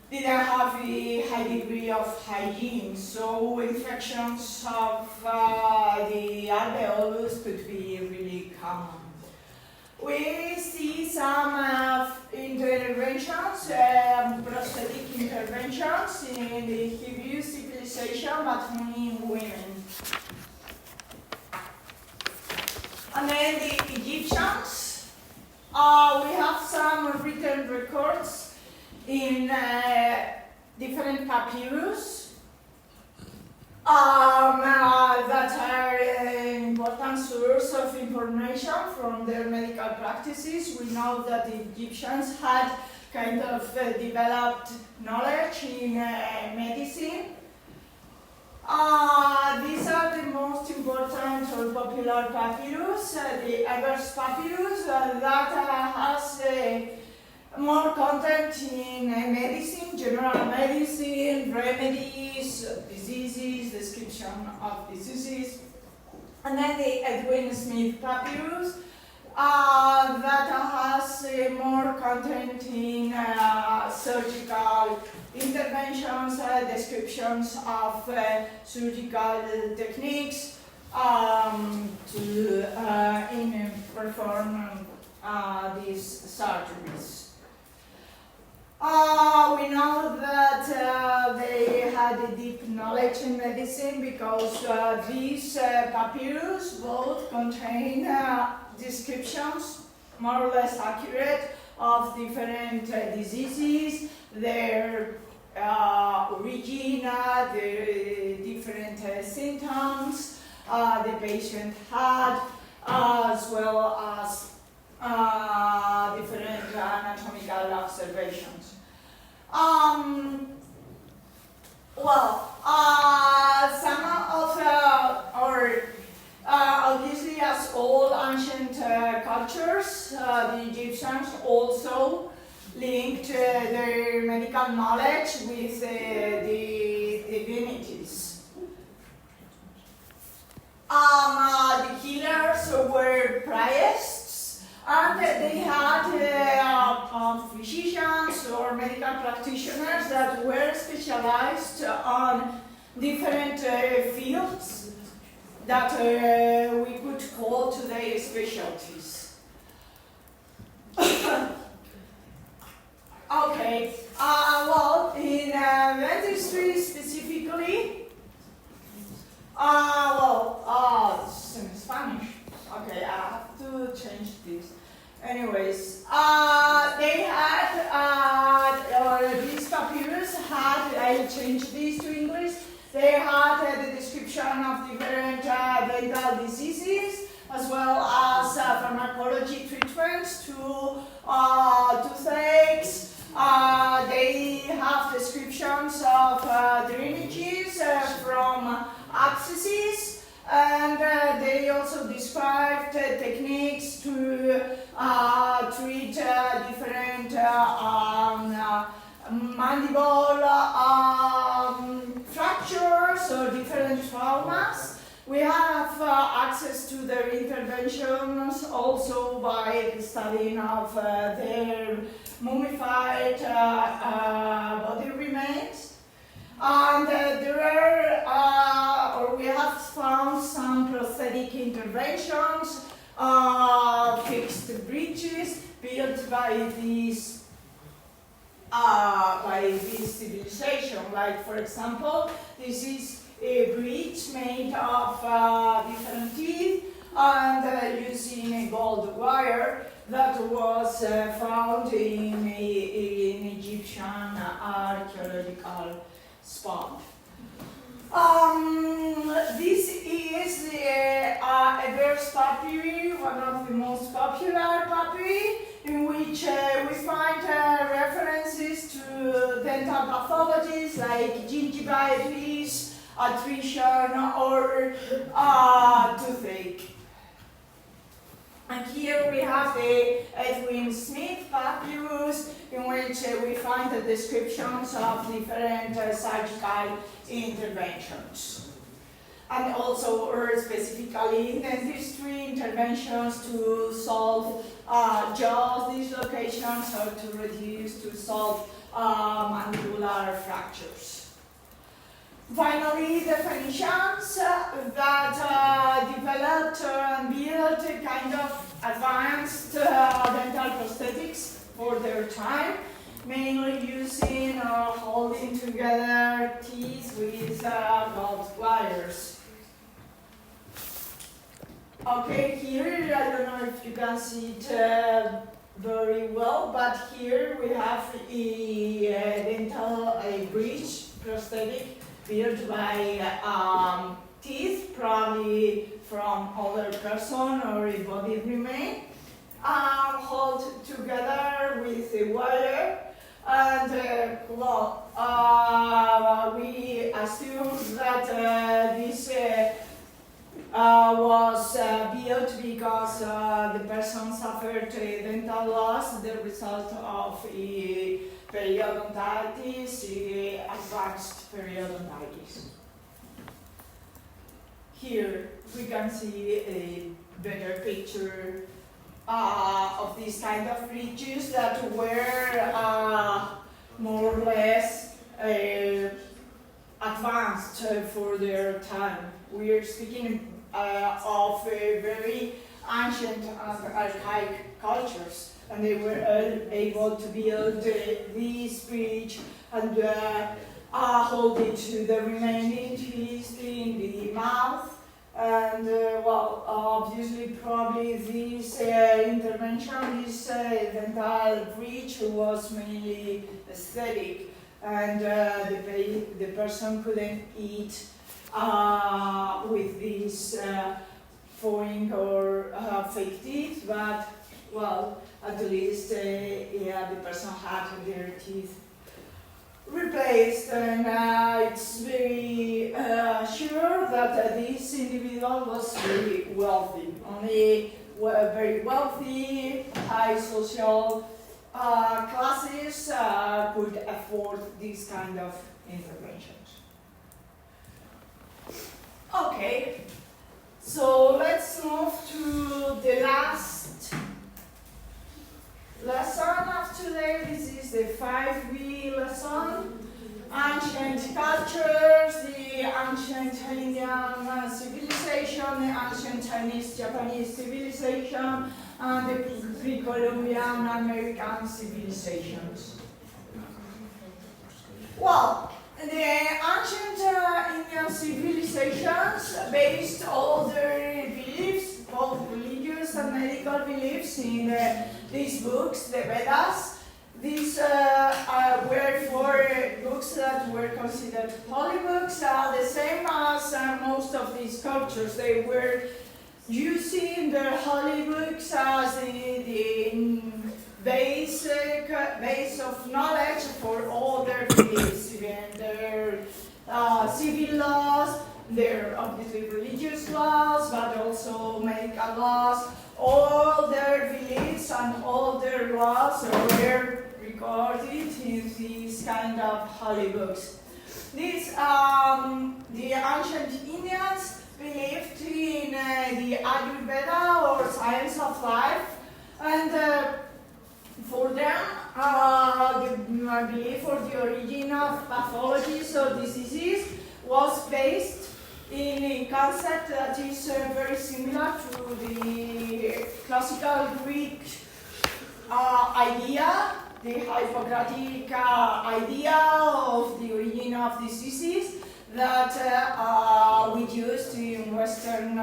didn't have a high degree of hygiene, so infections of the alveolus could be really common. We see some interventions, prosthetic interventions in the Hebrew civilization, but only in women. And then the Egyptians, we have some written records in different papyrus that are an important source of information from their medical practices. We know that the Egyptians had kind of developed knowledge in medicine. These are the most important or popular papyrus, the Ebers papyrus, that has more content in medicine, general medicine, remedies, diseases, description of diseases, And then the Edwin Smith papyrus that has more content in surgical interventions, descriptions of surgical techniques to perform these surgeries. We know that they had a deep knowledge in medicine because these papyrus both contain descriptions, more or less accurate, of different diseases, their origin, the different symptoms the patient had, as well as different anatomical observations. Some of obviously, as all ancient cultures, the Egyptians also linked their medical knowledge with the divinities. The healers were priests, and they had physicians or medical practitioners that were specialized on different fields that we could call today specialties. Okay, in dentistry specifically, this is in Spanish. Okay, I have to change this. Anyways, they had, these papyrus had, I'll change this to English, they had the description of different dental diseases, as well as pharmacology treatments to toothaches. They have descriptions of drainages from abscesses, and they also described techniques to treat different mandible fractures or different traumas. We have access to their interventions also by the studying of their mummified body remains. And we have found some prosthetic interventions, fixed bridges built by this civilization. Like, for example, this is a bridge made of different teeth and using a gold wire that was found in Egyptian archaeological spot. This is a verse papyri, one of the most popular papyri, in which we find references to dental pathologies like gingivitis, attrition, or toothache. And here we have the Edwin Smith papyrus, in which we find the descriptions of different surgical interventions. And also specifically in dentistry, interventions to solve jaw dislocations or to solve mandibular fractures. Finally, the Phoenicians that developed and built a kind of advanced dental prosthetics for their time, mainly using or holding together teeth with gold wires. Okay, here, I don't know if you can see it very well, but here we have a bridge prosthetic built by teeth, probably from other person or a body remain, held together with a wire, and we assume that this was built because the person suffered a dental loss, the result of a periodontitis, advanced periodontitis. here we can see a better picture of these kind of ridges that were more or less advanced for their time. We are speaking of very ancient and archaic cultures, and they were able to build this bridge and hold it to the remaining teeth in the mouth. And well, obviously, probably this intervention, this dental bridge was mainly aesthetic, and the person couldn't eat with these foreign or fake teeth, but well, at least yeah, the person had their teeth replaced, and it's very sure that this individual was very wealthy. Only very wealthy, high social classes could afford this kind of interventions. Okay, so let's move to the last lesson of today. This is the 5B lesson. Ancient cultures, the ancient Indian civilization, the ancient Chinese, Japanese civilization, and the pre-Columbian American civilizations. Well, the ancient Indian civilizations based all their beliefs, both religious and medical beliefs, in these books, the Vedas. These were four books that were considered holy books, the same as most of these cultures. They were using their holy books as the base of knowledge for all their beliefs, even their civil laws, their obviously religious laws, but also medical laws. All their beliefs and all their laws were recorded in these kind of holy books. These, the ancient Indians believed in the Ayurveda or science of life, and for them, the belief or the origin of pathologies or diseases was based in a concept that is very similar to the classical Greek idea, the Hippocratic idea of the origin of diseases that we use in Western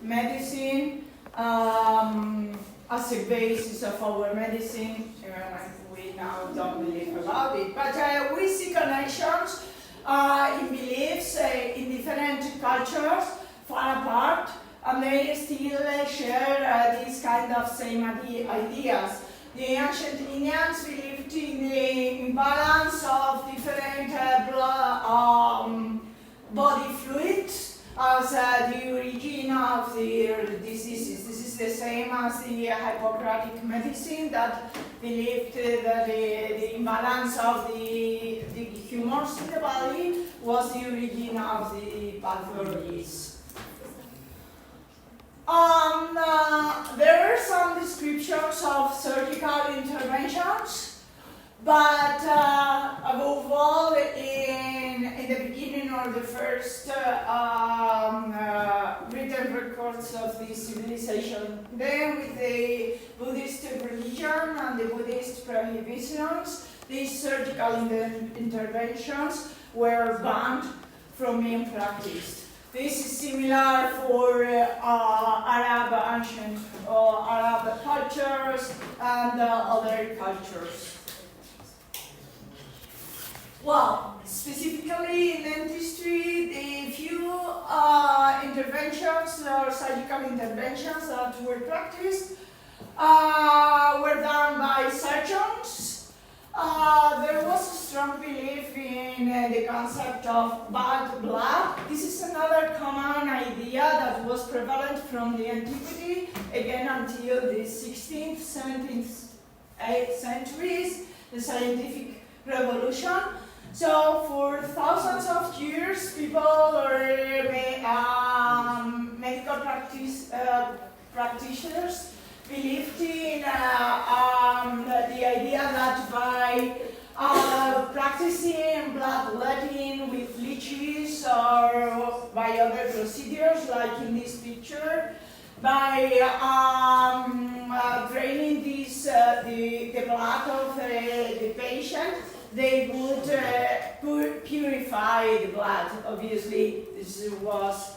medicine as a basis of our medicine. We now don't believe about it, but we see connections in beliefs in different cultures far apart, and they still share these kind of same ideas. The ancient Indians believed in the imbalance of different body fluids as the origin of their diseases. This is the same as the Hippocratic medicine that believed that the imbalance of the humors in the body was the origin of the pathologies. There are some descriptions of surgical interventions, but above all, in the beginning or the first written records of this civilization, then with the Buddhist religion and the Buddhist prohibitions, these surgical interventions were banned from being practiced. This is similar for Arab ancient Arab cultures and other cultures. Well, specifically in dentistry, the few interventions or surgical interventions that were practiced were done by surgeons. There was a strong belief in the concept of bad blood. This is another common idea that was prevalent from the antiquity, again until the 16th, 17th, 8th centuries, the scientific revolution. So for thousands of years, people or medical practitioners believed in the idea that by practicing bloodletting with leeches or by other procedures, like in this picture, by draining the blood of the patient, they would purify the blood. Obviously, this was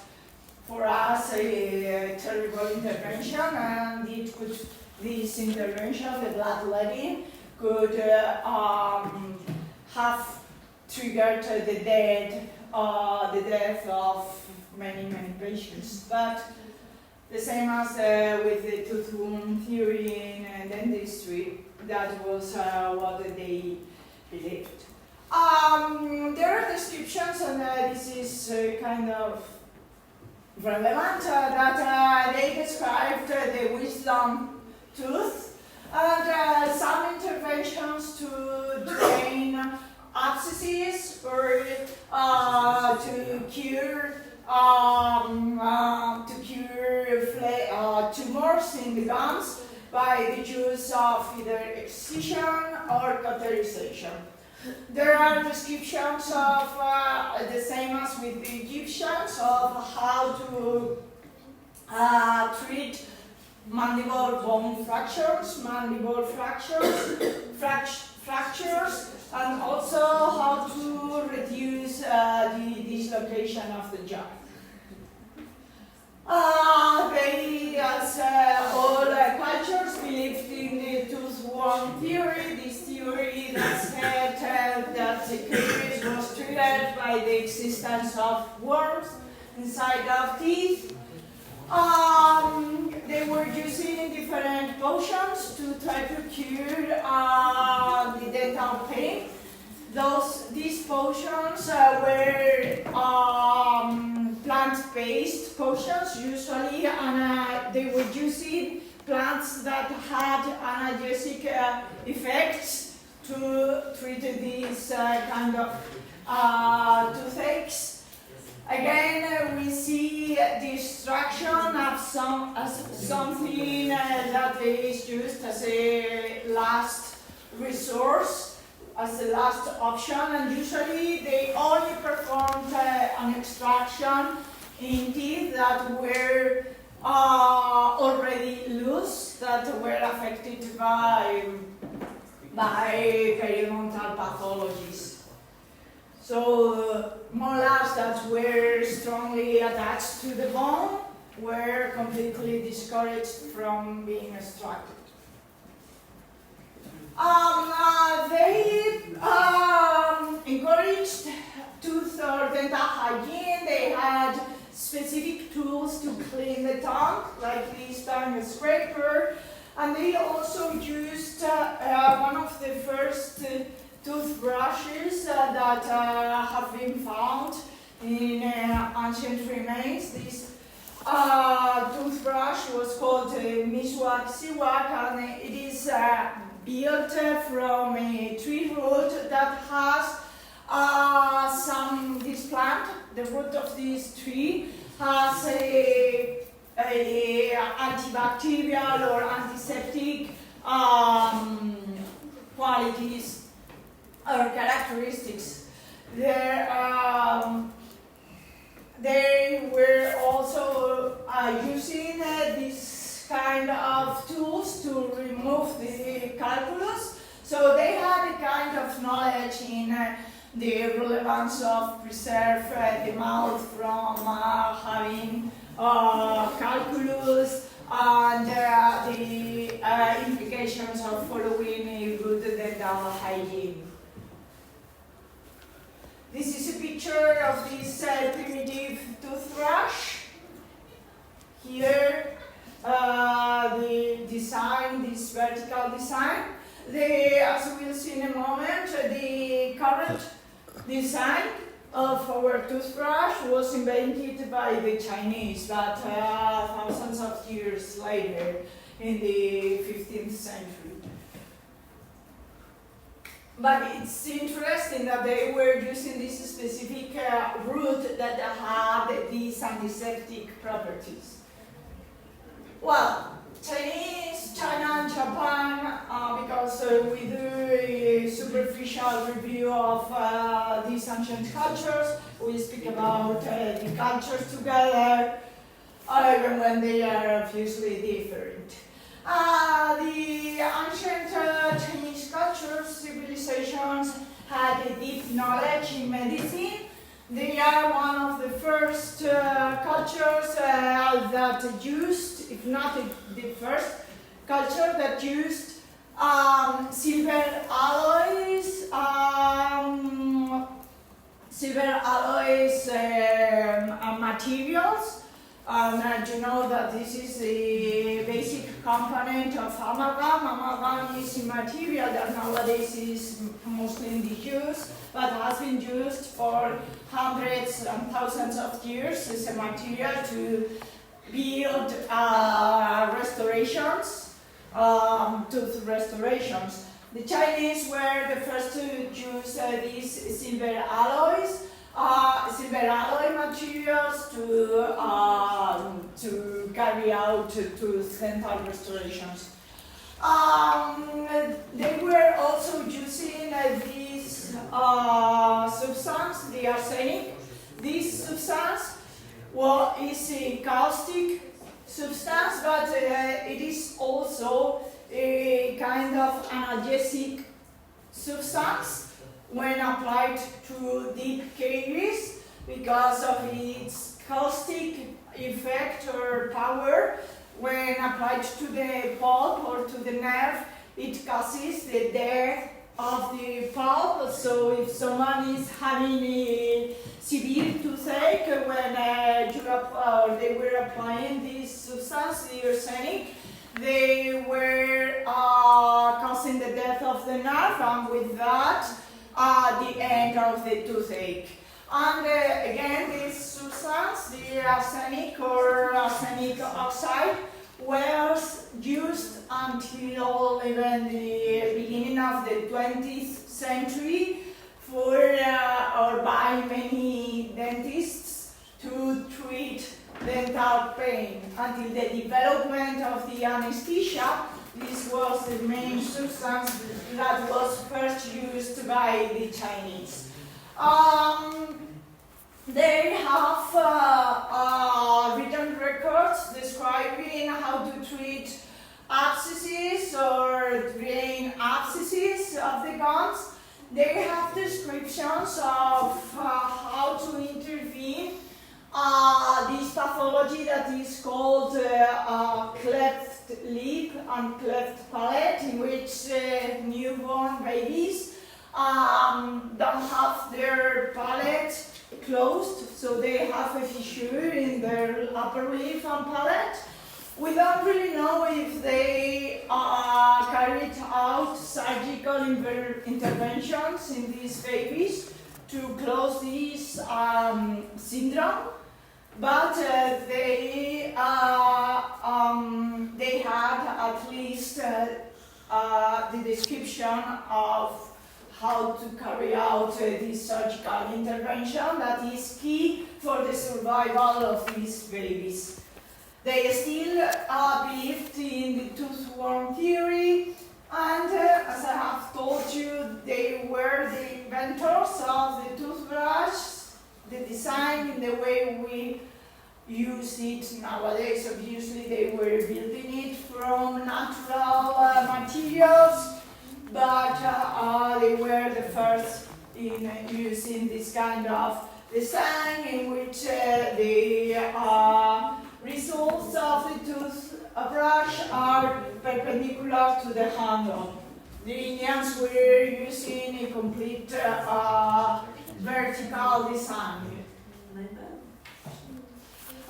for us a terrible intervention, and this intervention, the bloodletting, could have triggered the death of many patients. But the same as with the tooth wound theory in dentistry, that was what they believed. There are descriptions, and this is kind of relevant, that they described the wisdom tooth and some interventions to drain abscesses or to cure tumors in the gums by the use of either excision or cauterization. There are descriptions of the same as with the Egyptians of how to treat mandible bone fractures, and also how to reduce the dislocation of the jaw. They, as all cultures, believed in the tooth-worm theory, this theory that said that the case was triggered by the existence of worms inside of teeth. They were using different potions to try to cure the dental pain. These potions were plant-based potions usually, and they were using plants that had analgesic effects to treat these kind of toothaches. Again, we see destruction of something that is used as a last resource, as the last option, and usually they only performed an extraction in teeth that were already loose, that were affected by periodontal pathologies. So molars that were strongly attached to the bone were completely discouraged from being extracted. They encouraged tooth or dental hygiene. They had specific tools to clean the tongue, like this tongue scraper, and they also used one of the first toothbrushes that have been found in ancient remains. This toothbrush was called Miswak Siwak, and it is built from a tree root that has this plant, the root of this tree, has a antibacterial or antiseptic qualities or characteristics. They were also using this kind of tools to remove the calculus. So they had a kind of knowledge in the relevance of preserve the mouth from having calculus and the implications of following a good dental hygiene. This is a picture of this primitive toothbrush. Here, the design, this vertical design. As we'll see in a moment, the current design of our toothbrush was invented by the Chinese, but thousands of years later, in the 15th century. But it's interesting that they were using this specific root that had these antiseptic properties. Well, China and Japan, because we do a superficial review of these ancient cultures, we speak about the cultures together, even when they are obviously different. The ancient Chinese cultures, civilizations, had a deep knowledge in medicine. They are one of the first cultures that used, if not the first culture that used silver alloys, materials. You know that this is the basic component of amalgam. Amalgam is a material that nowadays is mostly in disuse, but has been used for hundreds and thousands of years as a material to build restorations, tooth restorations. The Chinese were the first to use these silver alloys. Silver alloy materials to carry out tooth dental restorations. They were also using this substance, the arsenic. This substance is a caustic substance, but it is also a kind of analgesic substance when applied to deep caries because of its caustic effect or power. When applied to the pulp or to the nerve, it causes the death of the pulp. So if someone is having a severe toothache, when they were applying this substance, the arsenic, they were causing the death of the nerve, and with that, the end of the toothache. And again, this substance, the arsenic or arsenic oxide, was used until even the beginning of the 20th century for or by many dentists to treat dental pain. Until the development of the anesthesia, this was the main substance that was first used by the Chinese. They have written records describing how to treat abscesses or drain abscesses of the gums. They have descriptions of how to intervene this pathology that is called cleft lip and cleft palate, in which newborn babies don't have their palate closed, so they have a fissure in their upper lip and palate. We don't really know if they carried out surgical interventions in these babies to close this syndrome, but they had at least the description of how to carry out this surgical intervention that is key for the survival of these babies. They still believed in the toothworm theory, and as I have told you, they were the inventors of the toothbrush, the design in the way we use it nowadays. Obviously, they were building it from natural materials, but they were the first in using this kind of design in which the results of the toothbrush are perpendicular to the handle. The Indians were using a complete vertical design.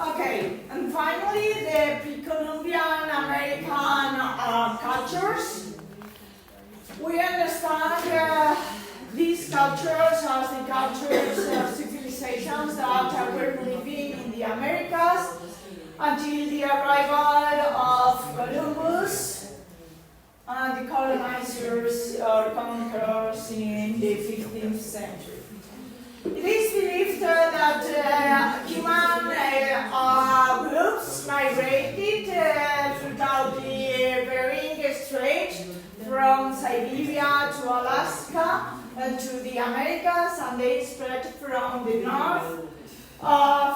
Okay, and finally the pre-Columbian American cultures. We understand these cultures as the cultures of civilizations that were living in the Americas until the arrival of Columbus the colonizers or conquerors in the 15th century. It is believed that human groups migrated throughout the Bering Strait from Siberia to Alaska and to the Americas, and they spread from the north,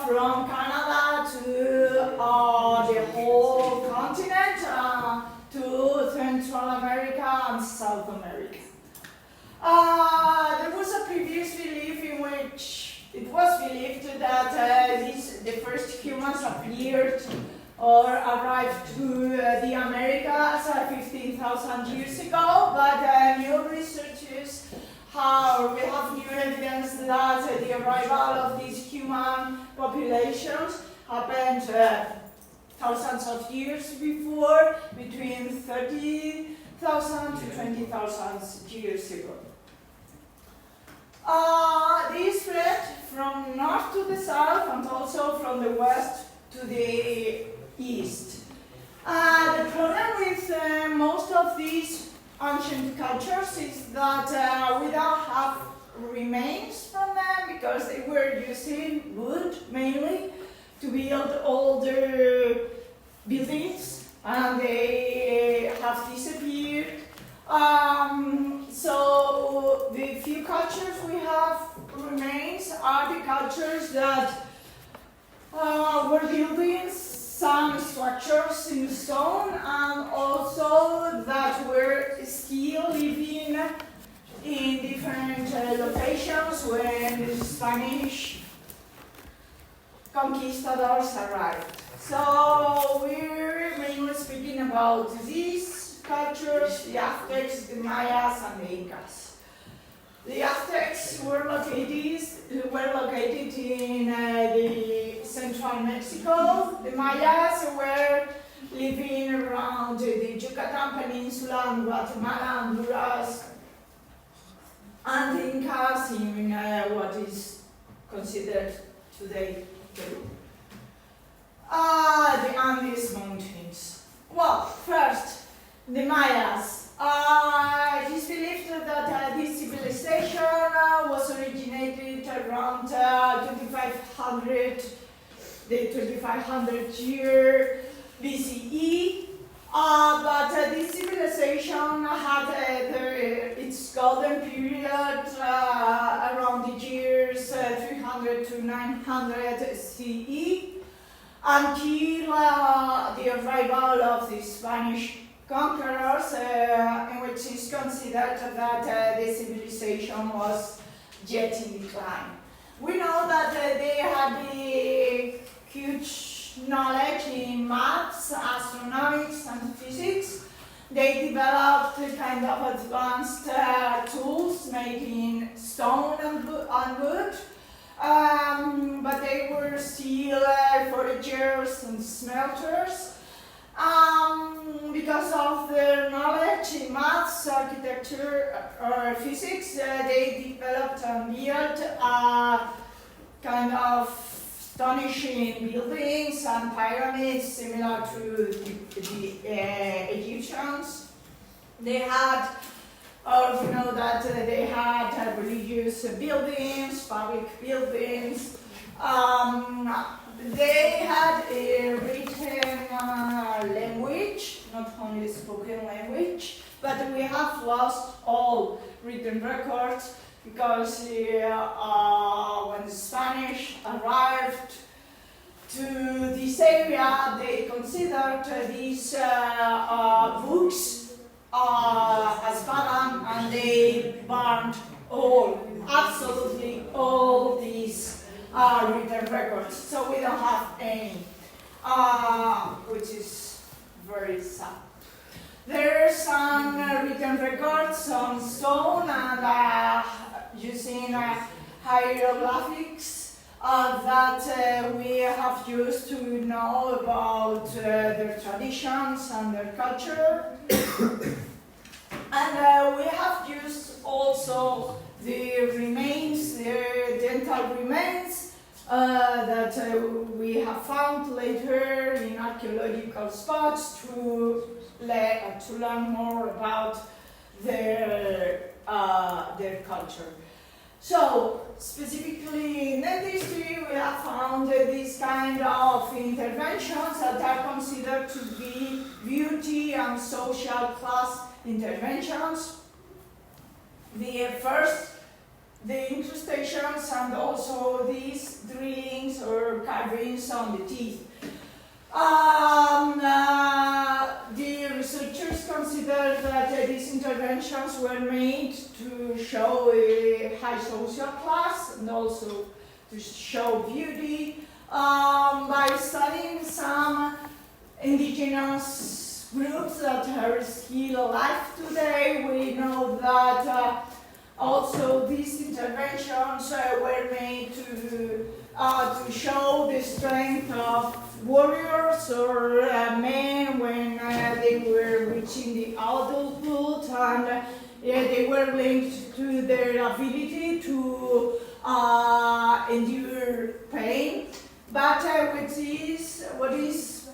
from Canada to the whole continent, to Central America and South America. There was a previous belief in which it was believed that the first humans appeared or arrived to the Americas 15,000 years ago, but new researchers we have new evidence that the arrival of these human populations happened thousands of years before, between 30,000 to 20,000 years ago. They spread from north to the south and also from the west to the east. The problem with most of these ancient cultures is that we don't have remains from them because they were using wood mainly to build all their buildings, and they have disappeared. So the few cultures we have remains are the cultures that were building some structures in stone, and also that were still living in different locations when the Spanish conquistadors arrived. So we're mainly speaking about these cultures: the Aztecs, the Mayas, and the Incas. The Aztecs were located in the central Mexico. The Mayas were living around the Yucatan Peninsula and Guatemala, Honduras, and the Incas in what is considered today Peru. The Andes Mountains. Well, first, the Mayas. It is believed that this civilization was originated around 2500, the 2500 year BCE, but this civilization had its golden period around the years 300 to 900 CE, until the arrival of the Spanish conquerors, in which is considered that the civilization was yet in decline. We know that they had the huge knowledge in maths, astronomics, and physics. They developed kind of advanced tools made in stone and wood, but they were still foragers and smelters. Because of their knowledge in maths, architecture, or physics, they developed and built kind of astonishing buildings and pyramids similar to the Egyptians. They had, or you know that they had religious buildings, public buildings. They had a written language, not only spoken language, but we have lost all written records because when the Spanish arrived to this area, they considered these books as pagan, and they burned absolutely all these written records, so we don't have any, which is very sad. There are some written records on stone and using hieroglyphics that we have used to know about their traditions and their culture. And we have used also the remains, the dental remains that we have found later in archaeological spots to learn more about their culture. So, specifically in dentistry, we have found these kind of interventions that are considered to be beauty and social class interventions. The incrustations and also these drillings or carvings on the teeth. The researchers consider that these interventions were made to show a high social class and also to show beauty. By studying some indigenous groups that are still alive today, we know that also these interventions were made to show the strength of warriors or men when they were reaching the adulthood, and they were linked to their ability to endure pain. But what is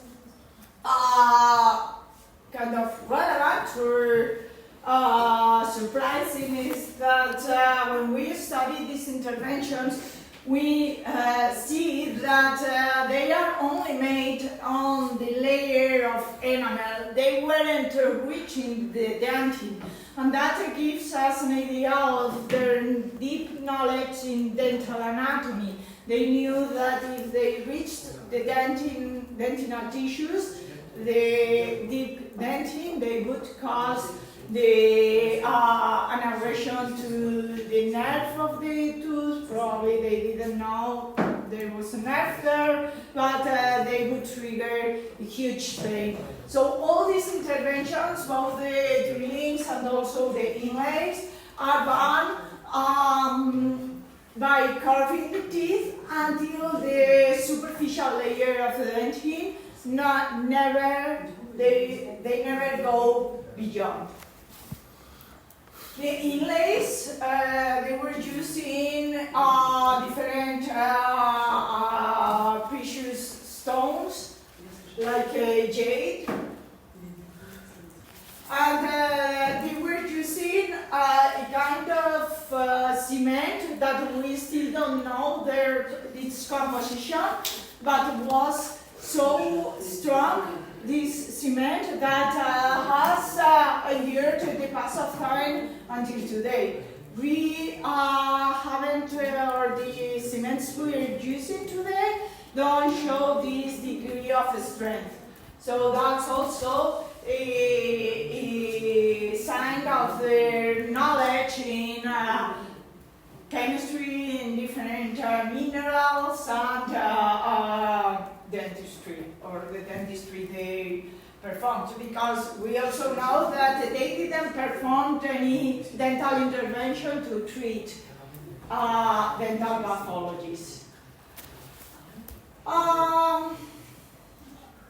kind of relevant or surprising is that when we study these interventions, we see that they are only made on the layer of enamel. They weren't reaching the dentin, and that gives us an idea of their deep knowledge in dental anatomy. They knew that if they reached the dentinal tissues, the deep dentin, they would cause an aggression to the nerve of the tooth. Probably they didn't know there was a nerve there, but they would trigger a huge pain. So all these interventions, both the drillings and also the inlays, are done by carving the teeth until the superficial layer of the dentin. They never go beyond. The inlays, they were used in different precious stones, like jade. And they were using a kind of cement that we still don't know its composition, but was so strong, this cement, that has endured the pass of time until today. We haven't, or the cements we're using today don't show this degree of strength. So that's also a sign of their knowledge in chemistry, in different minerals, and dentistry, or the dentistry they performed. Because we also know that they didn't perform any dental intervention to treat dental pathologies.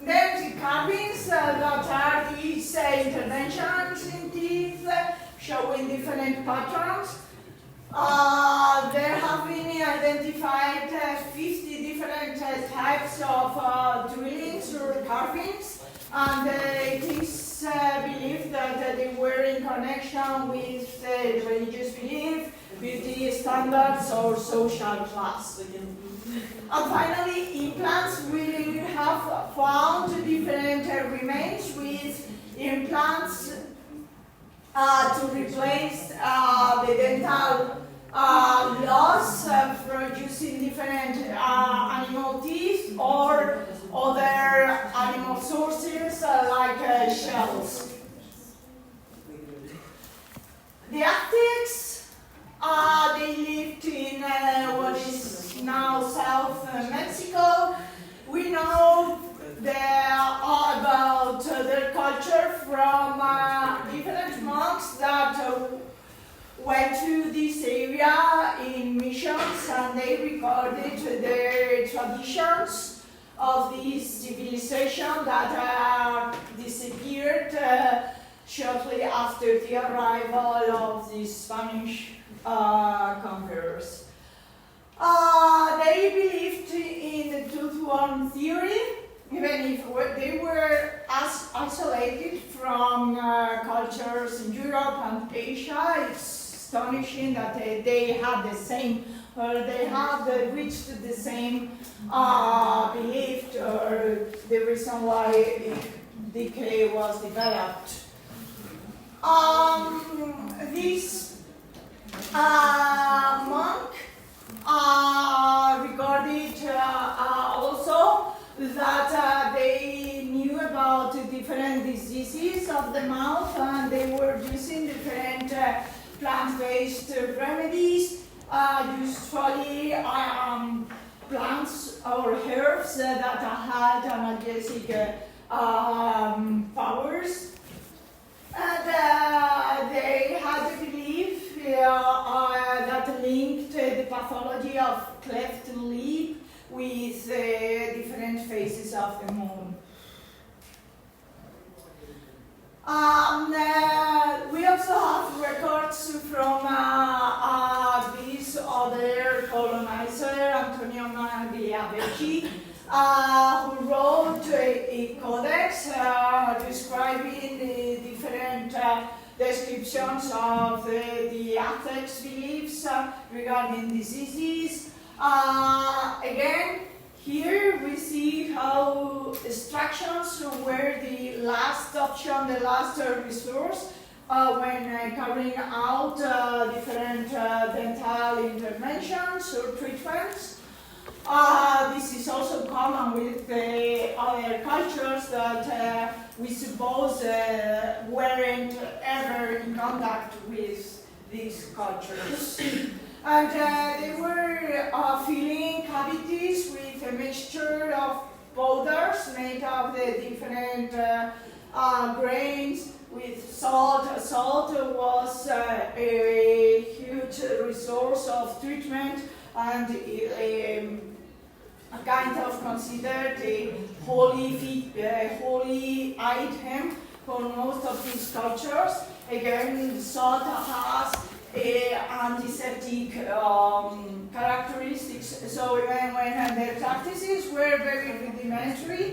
Then the carvings that are these interventions in teeth, showing different patterns. There have been identified 50 different types of drillings or carvings, and it is believed that they were in connection with religious belief, beauty standards, or social class. And finally, implants, we have found different remains with implants to replace the dental loss producing different animal teeth or other animal sources like shells. The Aztecs, they lived in what is now South Mexico. We know about their culture from different monks that went to this area in missions, and they recorded their traditions of this civilization that disappeared shortly after the arrival of the Spanish conquerors. They believed one theory, even if they were as isolated from cultures in Europe and Asia. It's astonishing that they had the same, or they had reached the same belief, or the reason why decay was developed. This monk regarded also that they knew about different diseases of the mouth, and they were using different plant-based remedies, usually plants or herbs that had analgesic powers. And they had a belief that linked the pathology of cleft lip with different phases of the moon. We also have records from this other colonizer, Antonio Magliavecchi, who wrote a codex describing the different descriptions of the Aztecs' beliefs regarding diseases. Again, here we see how extractions were the last option, the last resource when carrying out different dental interventions or treatments. This is also common with other cultures that we suppose weren't ever in contact with these cultures. And they were filling cavities with a mixture of powders made of the different grains with salt. Salt was a huge resource of treatment and a kind of considered a holy item for most of these cultures. Again, salt has antiseptic characteristics, so even when their practices were very rudimentary,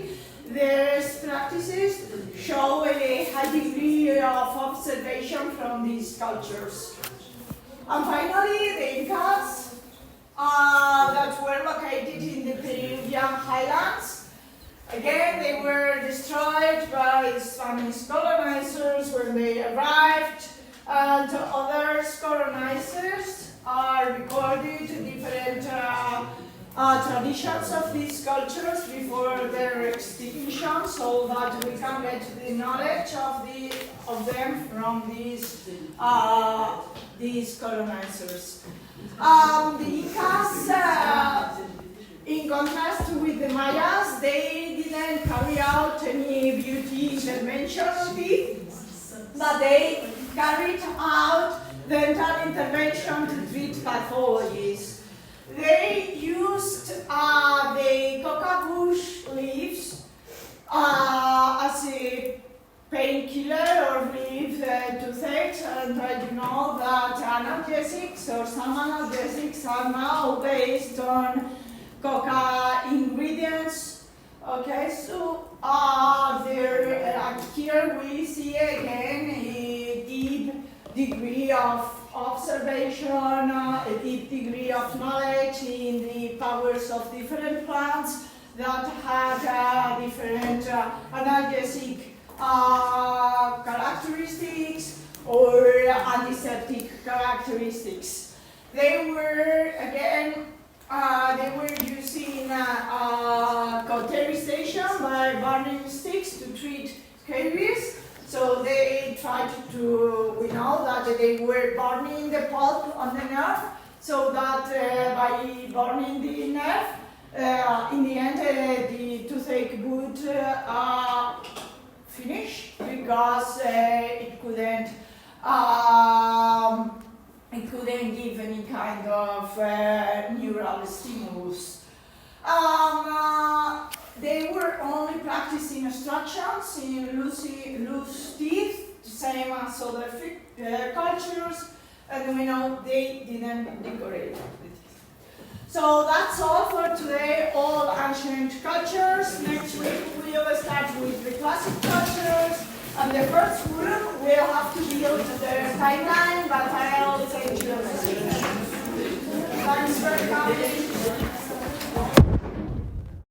their practices show a high degree of observation from these cultures. And finally, the Incas that were located in the Peruvian highlands. Again, they were destroyed by Spanish colonizers when they arrived, and other colonizers are recorded different traditions of these cultures before their extinction, so that we can get the knowledge of them from these colonizers. The Incas, in contrast with the Mayas, they didn't carry out any beauty intervention on teeth, but they carried out dental intervention to treat pathologies. They used the coca bush leaves as a painkiller or relief toothache, and you know that analgesics or some analgesics are now based on coca ingredients. Okay, so here we see again a deep degree of observation, a deep degree of knowledge in the powers of different plants that had different analgesic characteristics or antiseptic characteristics. They were, again, they were using cauterization by burning sticks to treat caries. So they tried to, we know that they were burning the pulp on the nerve, so that by burning the nerve, in the end the toothache would finish, because it couldn't give any kind of neural stimulus. They were only practicing extractions in loose teeth, same as other cultures, and we know they didn't decorate the teeth. So that's all for today, all ancient cultures. Next week we will start with the classic cultures. And the first group will have to build the timeline, but I'll send you a message. Thanks for coming.